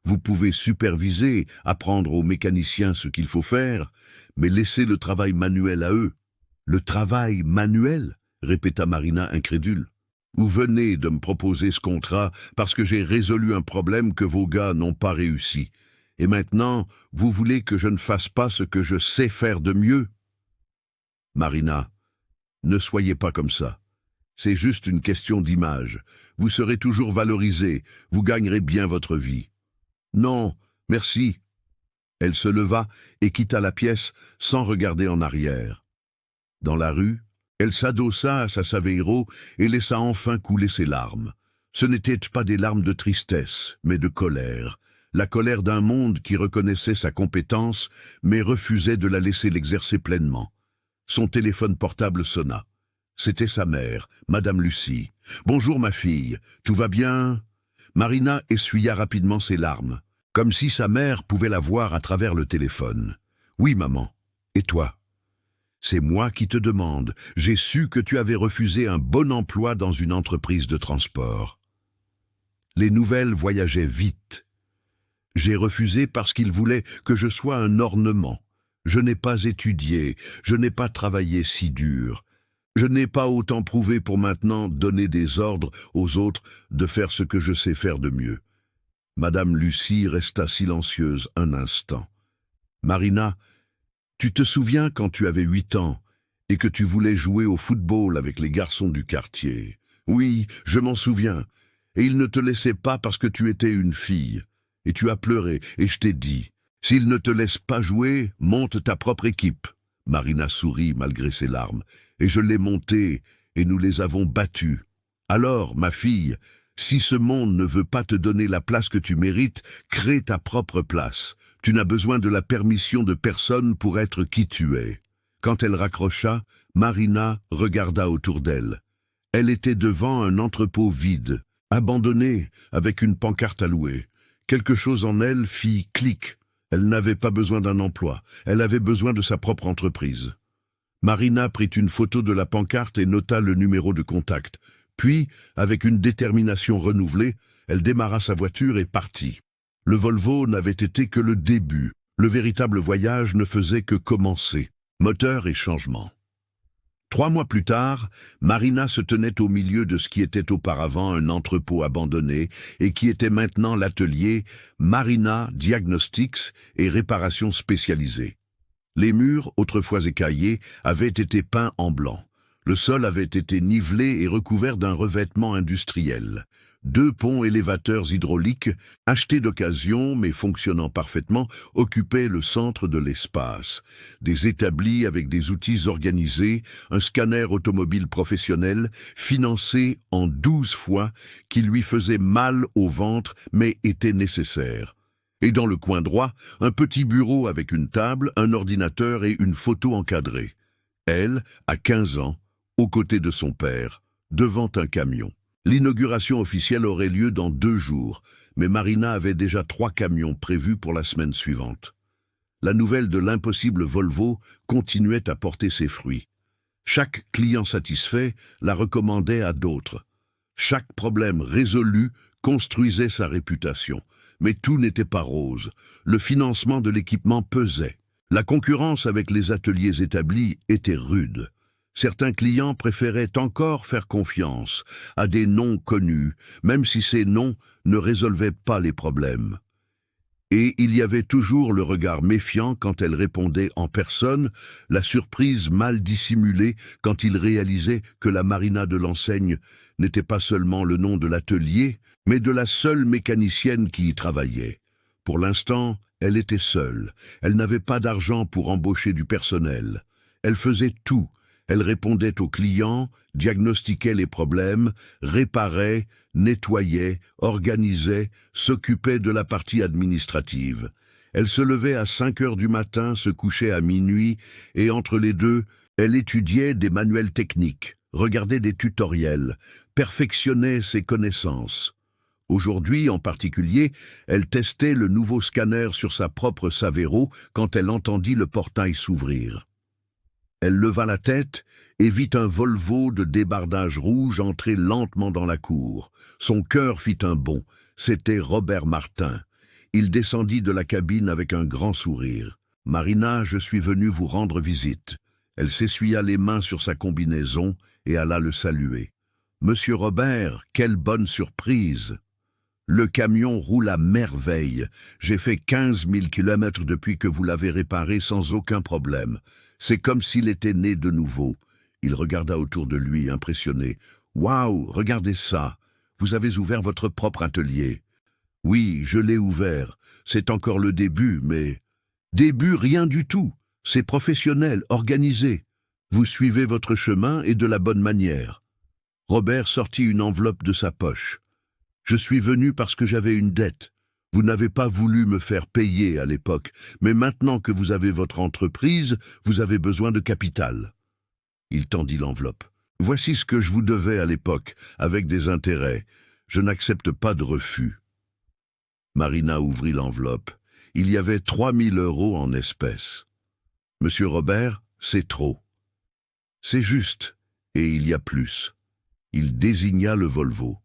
Vous pouvez superviser, apprendre aux mécaniciens ce qu'il faut faire, mais laissez le travail manuel à eux. »« Le travail manuel ?» répéta Marina incrédule. « Vous venez de me proposer ce contrat parce que j'ai résolu un problème que vos gars n'ont pas réussi. Et maintenant, vous voulez que je ne fasse pas ce que je sais faire de mieux? » Marina, ne soyez pas comme ça. C'est juste une question d'image. Vous serez toujours valorisé, vous gagnerez bien votre vie. Non, merci. Elle se leva et quitta la pièce sans regarder en arrière. Dans la rue, elle s'adossa à sa Saveiro et laissa enfin couler ses larmes. Ce n'étaient pas des larmes de tristesse, mais de colère. La colère d'un monde qui reconnaissait sa compétence, mais refusait de la laisser l'exercer pleinement. Son téléphone portable sonna. C'était sa mère, Madame Lucie. « Bonjour ma fille, tout va bien ?» Marina essuya rapidement ses larmes, comme si sa mère pouvait la voir à travers le téléphone. « Oui maman, et toi ?»« C'est moi qui te demande. J'ai su que tu avais refusé un bon emploi dans une entreprise de transport. » Les nouvelles voyageaient vite. « J'ai refusé parce qu'il voulait que je sois un ornement. Je n'ai pas étudié, je n'ai pas travaillé si dur. Je n'ai pas autant prouvé pour maintenant donner des ordres aux autres de faire ce que je sais faire de mieux. » Madame Lucie resta silencieuse un instant. « Marina, tu te souviens quand tu avais 8 ans et que tu voulais jouer au football avec les garçons du quartier? Oui, je m'en souviens. Et ils ne te laissaient pas parce que tu étais une fille. Et tu as pleuré, et je t'ai dit, s'ils ne te laissent pas jouer, monte ta propre équipe. » Marina sourit malgré ses larmes. « Et je l'ai montée, et nous les avons battus. Alors, ma fille, si ce monde ne veut pas te donner la place que tu mérites, crée ta propre place. Tu n'as besoin de la permission de personne pour être qui tu es. » Quand elle raccrocha, Marina regarda autour d'elle. Elle était devant un entrepôt vide, abandonné, avec une pancarte à louer. Quelque chose en elle fit clic. Elle n'avait pas besoin d'un emploi, elle avait besoin de sa propre entreprise. Marina prit une photo de la pancarte et nota le numéro de contact. Puis, avec une détermination renouvelée, elle démarra sa voiture et partit. Le Volvo n'avait été que le début. Le véritable voyage ne faisait que commencer. Moteur et changement. 3 mois plus tard, Marina se tenait au milieu de ce qui était auparavant un entrepôt abandonné et qui était maintenant l'atelier Marina Diagnostics et Réparations Spécialisées. Les murs, autrefois écaillés, avaient été peints en blanc. Le sol avait été nivelé et recouvert d'un revêtement industriel. 2 ponts élévateurs hydrauliques, achetés d'occasion mais fonctionnant parfaitement, occupaient le centre de l'espace. Des établis avec des outils organisés, un scanner automobile professionnel, financé en 12 fois, qui lui faisait mal au ventre mais était nécessaire. Et dans le coin droit, un petit bureau avec une table, un ordinateur et une photo encadrée. Elle, à 15 ans, aux côtés de son père, devant un camion. L'inauguration officielle aurait lieu dans 2 jours, mais Marina avait déjà 3 camions prévus pour la semaine suivante. La nouvelle de l'impossible Volvo continuait à porter ses fruits. Chaque client satisfait la recommandait à d'autres. Chaque problème résolu construisait sa réputation. Mais tout n'était pas rose. Le financement de l'équipement pesait. La concurrence avec les ateliers établis était rude. Certains clients préféraient encore faire confiance à des noms connus, même si ces noms ne résolvaient pas les problèmes. Et il y avait toujours le regard méfiant quand elle répondait en personne, la surprise mal dissimulée quand il réalisait que la Marina de l'enseigne n'était pas seulement le nom de l'atelier, mais de la seule mécanicienne qui y travaillait. Pour l'instant, elle était seule. Elle n'avait pas d'argent pour embaucher du personnel. Elle faisait tout. Elle répondait aux clients, diagnostiquait les problèmes, réparait, nettoyait, organisait, s'occupait de la partie administrative. Elle se levait à 5 heures du matin, se couchait à minuit, et entre les deux, elle étudiait des manuels techniques, regardait des tutoriels, perfectionnait ses connaissances. Aujourd'hui, en particulier, elle testait le nouveau scanner sur sa propre Saveiro quand elle entendit le portail s'ouvrir. Elle leva la tête et vit un Volvo de débardage rouge entrer lentement dans la cour. Son cœur fit un bond. C'était Robert Martin. Il descendit de la cabine avec un grand sourire. « Marina, je suis venu vous rendre visite. » Elle s'essuya les mains sur sa combinaison et alla le saluer. « Monsieur Robert, quelle bonne surprise !» Le camion roule à merveille. J'ai fait 15 000 kilomètres depuis que vous l'avez réparé sans aucun problème. C'est comme s'il était né de nouveau. Il regarda autour de lui, impressionné. « Waouh, regardez ça! Vous avez ouvert votre propre atelier. » « Oui, je l'ai ouvert. C'est encore le début, mais Début, rien du tout. C'est professionnel, organisé. Vous suivez votre chemin et de la bonne manière. Robert sortit une enveloppe de sa poche. Je suis venu parce que j'avais une dette. Vous n'avez pas voulu me faire payer à l'époque, mais maintenant que vous avez votre entreprise, vous avez besoin de capital. Il tendit l'enveloppe. Voici ce que je vous devais à l'époque, avec des intérêts. Je n'accepte pas de refus. Marina ouvrit l'enveloppe. Il y avait 3000 € en espèces. Monsieur Robert, c'est trop. C'est juste, et il y a plus. Il désigna le Volvo.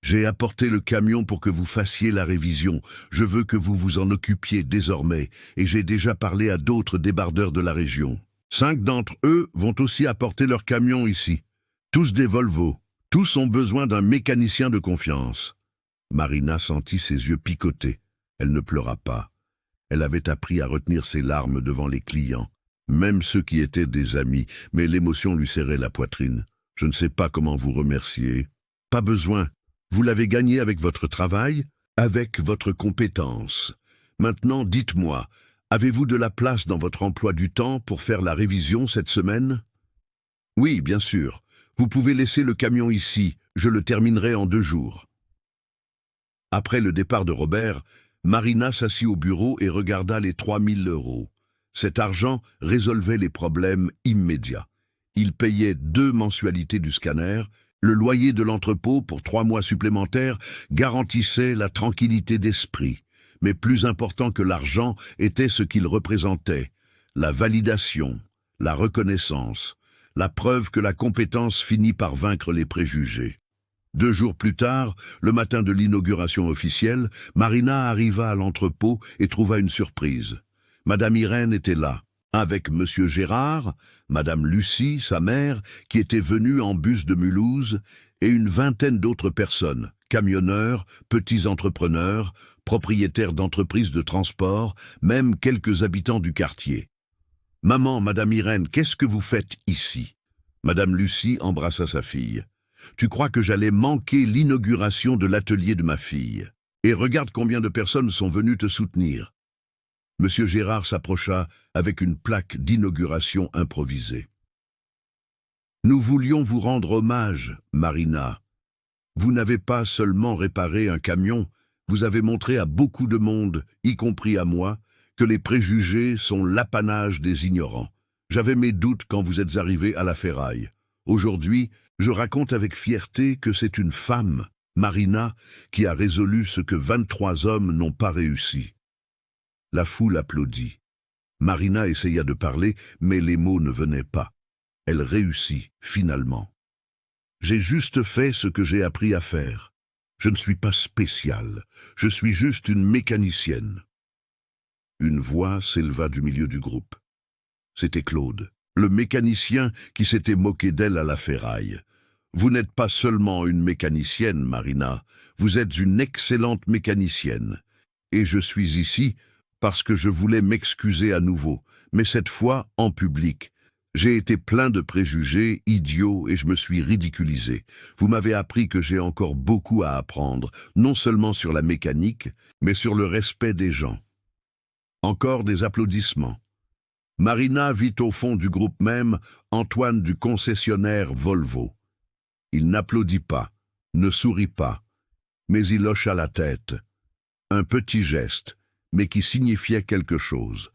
J'ai apporté le camion pour que vous fassiez la révision. Je veux que vous vous en occupiez désormais, et j'ai déjà parlé à d'autres débardeurs de la région. 5 d'entre eux vont aussi apporter leur camion ici. Tous des Volvo. Tous ont besoin d'un mécanicien de confiance. Marina sentit ses yeux picoter. Elle ne pleura pas. Elle avait appris à retenir ses larmes devant les clients, même ceux qui étaient des amis, mais l'émotion lui serrait la poitrine. Je ne sais pas comment vous remercier. Pas besoin. Vous l'avez gagné avec votre travail, avec votre compétence. Maintenant, dites-moi, avez-vous de la place dans votre emploi du temps pour faire la révision cette semaine? Oui, bien sûr. Vous pouvez laisser le camion ici. Je le terminerai en 2 jours. Après le départ de Robert, Marina s'assit au bureau et regarda les 3000 €. Cet argent résolvait les problèmes immédiats. Il payait 2 mensualités du scanner. Le loyer de l'entrepôt pour 3 mois supplémentaires garantissait la tranquillité d'esprit. Mais plus important que l'argent était ce qu'il représentait, la validation, la reconnaissance, la preuve que la compétence finit par vaincre les préjugés. 2 jours plus tard, le matin de l'inauguration officielle, Marina arriva à l'entrepôt et trouva une surprise. Madame Irène était là, avec Monsieur Gérard, Madame Lucie, sa mère, qui était venue en bus de Mulhouse, et une vingtaine d'autres personnes, camionneurs, petits entrepreneurs, propriétaires d'entreprises de transport, même quelques habitants du quartier. « Maman, Madame Irène, qu'est-ce que vous faites ici ?» Madame Lucie embrassa sa fille. « Tu crois que j'allais manquer l'inauguration de l'atelier de ma fille? Et regarde combien de personnes sont venues te soutenir. » Monsieur Gérard s'approcha avec une plaque d'inauguration improvisée. « Nous voulions vous rendre hommage, Marina. Vous n'avez pas seulement réparé un camion, vous avez montré à beaucoup de monde, y compris à moi, que les préjugés sont l'apanage des ignorants. J'avais mes doutes quand vous êtes arrivé à la ferraille. Aujourd'hui, je raconte avec fierté que c'est une femme, Marina, qui a résolu ce que 23 hommes n'ont pas réussi. » La foule applaudit. Marina essaya de parler, mais les mots ne venaient pas. Elle réussit, finalement. « J'ai juste fait ce que j'ai appris à faire. Je ne suis pas spéciale, je suis juste une mécanicienne. » Une voix s'éleva du milieu du groupe. C'était Claude, le mécanicien qui s'était moqué d'elle à la ferraille. « Vous n'êtes pas seulement une mécanicienne, Marina, vous êtes une excellente mécanicienne. Et je suis ici parce que je voulais m'excuser à nouveau, mais cette fois en public. J'ai été plein de préjugés, idiot, et je me suis ridiculisé. Vous m'avez appris que j'ai encore beaucoup à apprendre, non seulement sur la mécanique, mais sur le respect des gens. » Encore des applaudissements. Marina vit au fond du groupe même Antoine du concessionnaire Volvo. Il n'applaudit pas, ne sourit pas, mais il hocha la tête. Un petit geste, mais qui signifiait quelque chose.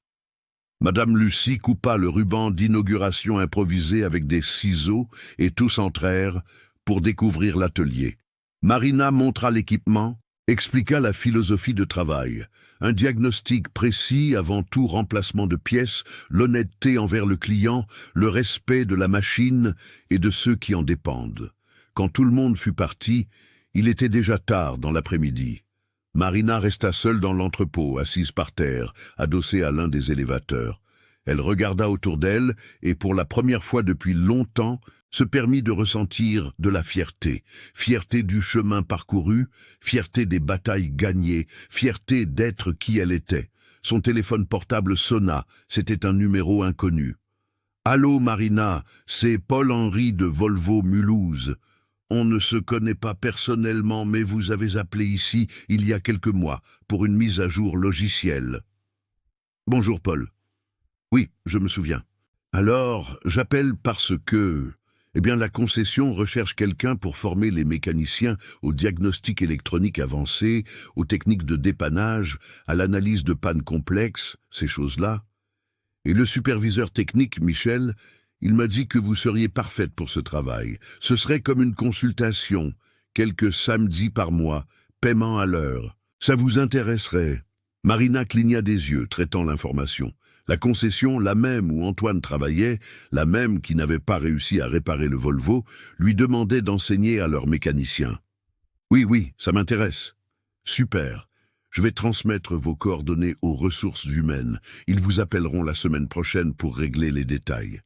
Madame Lucie coupa le ruban d'inauguration improvisé avec des ciseaux et tous entrèrent pour découvrir l'atelier. Marina montra l'équipement, expliqua la philosophie de travail. Un diagnostic précis avant tout remplacement de pièces, l'honnêteté envers le client, le respect de la machine et de ceux qui en dépendent. Quand tout le monde fut parti, il était déjà tard dans l'après-midi. Marina resta seule dans l'entrepôt, assise par terre, adossée à l'un des élévateurs. Elle regarda autour d'elle et, pour la première fois depuis longtemps, se permit de ressentir de la fierté. Fierté du chemin parcouru, fierté des batailles gagnées, fierté d'être qui elle était. Son téléphone portable sonna, c'était un numéro inconnu. « Allô Marina, c'est Paul-Henri de Volvo Mulhouse. On ne se connaît pas personnellement, mais vous avez appelé ici il y a quelques mois pour une mise à jour logicielle. » Bonjour Paul. Oui, je me souviens. Alors, j'appelle parce que... la concession recherche quelqu'un pour former les mécaniciens au diagnostic électronique avancé, aux techniques de dépannage, à l'analyse de pannes complexes, ces choses-là. Et le superviseur technique, Michel, il m'a dit que vous seriez parfaite pour ce travail. Ce serait comme une consultation, quelques samedis par mois, paiement à l'heure. Ça vous intéresserait? Marina cligna des yeux, traitant l'information. La concession, la même où Antoine travaillait, la même qui n'avait pas réussi à réparer le Volvo, lui demandait d'enseigner à leurs mécaniciens. Oui, ça m'intéresse. Super. Je vais transmettre vos coordonnées aux ressources humaines. Ils vous appelleront la semaine prochaine pour régler les détails.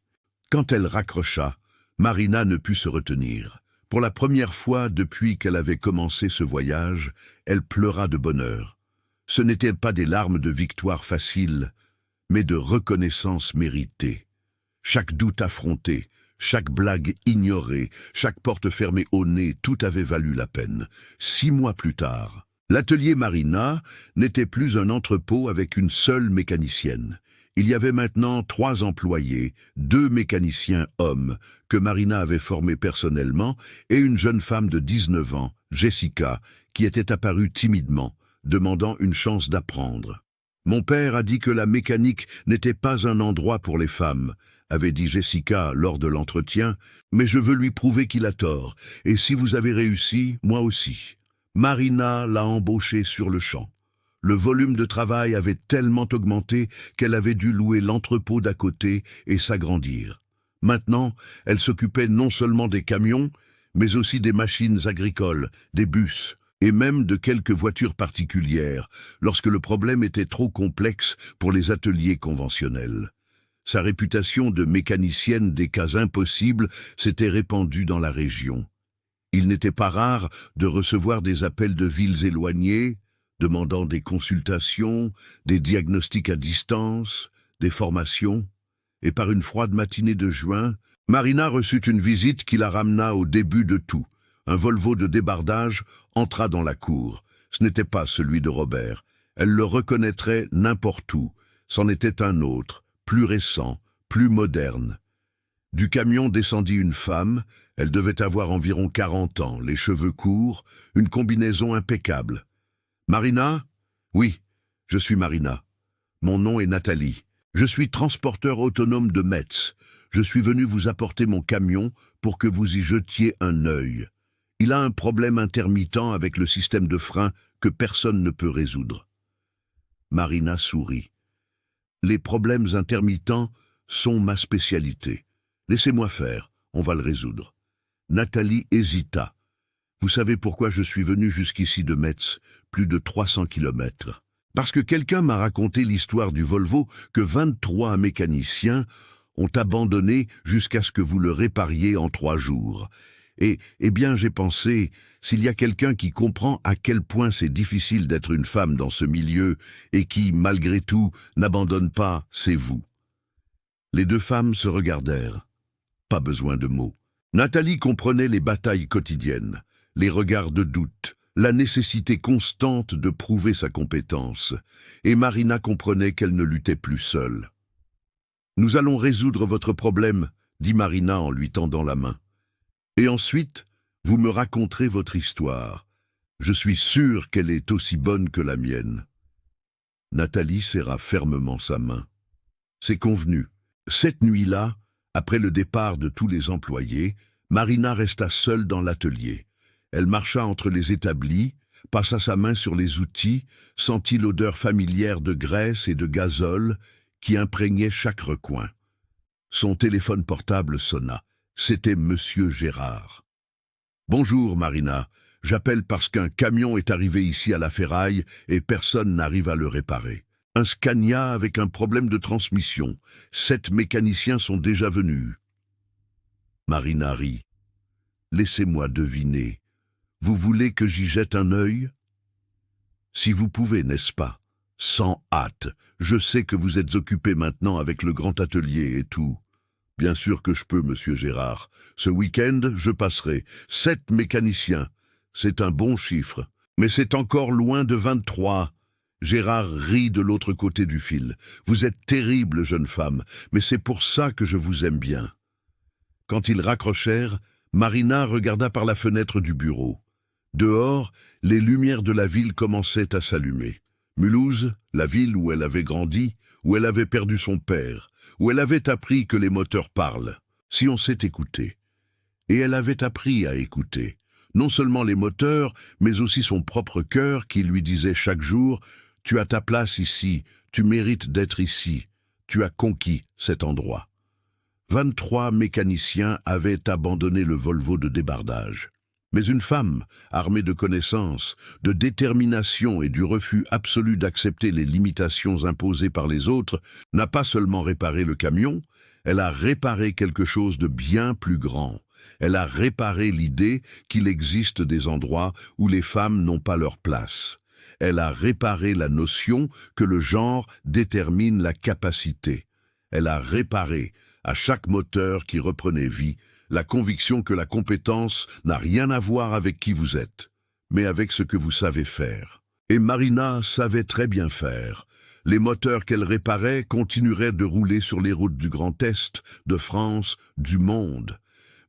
Quand elle raccrocha, Marina ne put se retenir. Pour la première fois depuis qu'elle avait commencé ce voyage, elle pleura de bonheur. Ce n'étaient pas des larmes de victoire facile, mais de reconnaissance méritée. Chaque doute affronté, chaque blague ignorée, chaque porte fermée au nez, tout avait valu la peine. 6 mois plus tard, l'atelier Marina n'était plus un entrepôt avec une seule mécanicienne. Il y avait maintenant 3 employés, 2 mécaniciens hommes, que Marina avait formés personnellement, et une jeune femme de 19 ans, Jessica, qui était apparue timidement, demandant une chance d'apprendre. Mon père a dit que la mécanique n'était pas un endroit pour les femmes, avait dit Jessica lors de l'entretien, mais je veux lui prouver qu'il a tort, et si vous avez réussi, moi aussi. Marina l'a embauchée sur le champ. Le volume de travail avait tellement augmenté qu'elle avait dû louer l'entrepôt d'à côté et s'agrandir. Maintenant, elle s'occupait non seulement des camions, mais aussi des machines agricoles, des bus, et même de quelques voitures particulières, lorsque le problème était trop complexe pour les ateliers conventionnels. Sa réputation de mécanicienne des cas impossibles s'était répandue dans la région. Il n'était pas rare de recevoir des appels de villes éloignées, demandant des consultations, des diagnostics à distance, des formations, et par une froide matinée de juin, Marina reçut une visite qui la ramena au début de tout. Un Volvo de débardage entra dans la cour. Ce n'était pas celui de Robert. Elle le reconnaîtrait n'importe où. C'en était un autre, plus récent, plus moderne. Du camion descendit une femme. Elle devait avoir environ 40 ans, les cheveux courts, une combinaison impeccable. « Marina ? » ?»« Oui, je suis Marina. Mon nom est Nathalie. Je suis transporteur autonome de Metz. Je suis venu vous apporter mon camion pour que vous y jetiez un œil. Il a un problème intermittent avec le système de frein que personne ne peut résoudre. » Marina sourit. « Les problèmes intermittents sont ma spécialité. Laissez-moi faire, on va le résoudre. » Nathalie hésita. « Vous savez pourquoi je suis venu jusqu'ici de Metz, plus de 300 kilomètres. Parce que quelqu'un m'a raconté l'histoire du Volvo que 23 mécaniciens ont abandonné jusqu'à ce que vous le répariez en 3 jours. Et, j'ai pensé, s'il y a quelqu'un qui comprend à quel point c'est difficile d'être une femme dans ce milieu et qui, malgré tout, n'abandonne pas, c'est vous. » Les 2 femmes se regardèrent. Pas besoin de mots. Nathalie comprenait les batailles quotidiennes, les regards de doute, la nécessité constante de prouver sa compétence, et Marina comprenait qu'elle ne luttait plus seule. « Nous allons résoudre votre problème, » dit Marina en lui tendant la main. « Et ensuite, vous me raconterez votre histoire. Je suis sûr qu'elle est aussi bonne que la mienne. » Nathalie serra fermement sa main. C'est convenu. Cette nuit-là, après le départ de tous les employés, Marina resta seule dans l'atelier. Elle marcha entre les établis, passa sa main sur les outils, sentit l'odeur familière de graisse et de gazole qui imprégnait chaque recoin. Son téléphone portable sonna. C'était Monsieur Gérard. « Bonjour, Marina. J'appelle parce qu'un camion est arrivé ici à la ferraille et personne n'arrive à le réparer. Un Scania avec un problème de transmission. 7 mécaniciens sont déjà venus. » Marina rit. « Laissez-moi deviner. Vous voulez que j'y jette un œil ? Si vous pouvez, n'est-ce pas ? Sans hâte. Je sais que vous êtes occupé maintenant avec le grand atelier et tout. Bien sûr que je peux, Monsieur Gérard. Ce week-end, je passerai. 7 mécaniciens. C'est un bon chiffre. Mais c'est encore loin de 23. Gérard rit de l'autre côté du fil. Vous êtes terrible, jeune femme, mais c'est pour ça que je vous aime bien. Quand ils raccrochèrent, Marina regarda par la fenêtre du bureau. Dehors, les lumières de la ville commençaient à s'allumer. Mulhouse, la ville où elle avait grandi, où elle avait perdu son père, où elle avait appris que les moteurs parlent, si on sait écouter. Et elle avait appris à écouter, non seulement les moteurs, mais aussi son propre cœur qui lui disait chaque jour « Tu as ta place ici, tu mérites d'être ici, tu as conquis cet endroit ». 23 mécaniciens avaient abandonné le Volvo de débardage. Mais une femme, armée de connaissances, de détermination et du refus absolu d'accepter les limitations imposées par les autres, n'a pas seulement réparé le camion, elle a réparé quelque chose de bien plus grand. Elle a réparé l'idée qu'il existe des endroits où les femmes n'ont pas leur place. Elle a réparé la notion que le genre détermine la capacité. Elle a réparé, à chaque moteur qui reprenait vie, la conviction que la compétence n'a rien à voir avec qui vous êtes, mais avec ce que vous savez faire. Et Marina savait très bien faire. Les moteurs qu'elle réparait continueraient de rouler sur les routes du Grand Est, de France, du monde.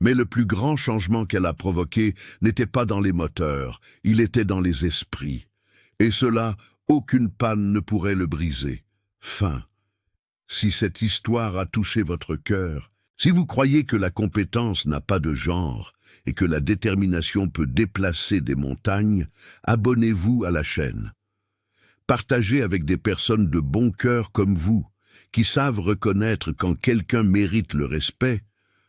Mais le plus grand changement qu'elle a provoqué n'était pas dans les moteurs, il était dans les esprits. Et cela, aucune panne ne pourrait le briser. Fin. Si cette histoire a touché votre cœur, si vous croyez que la compétence n'a pas de genre et que la détermination peut déplacer des montagnes, abonnez-vous à la chaîne. Partagez avec des personnes de bon cœur comme vous, qui savent reconnaître quand quelqu'un mérite le respect,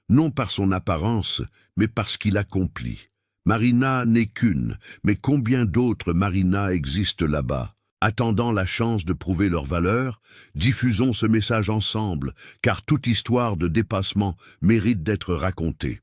non par son apparence, mais par ce qu'il accomplit. Marina n'est qu'une, mais combien d'autres Marina existent là-bas? Attendant la chance de prouver leur valeur, diffusons ce message ensemble, car toute histoire de dépassement mérite d'être racontée.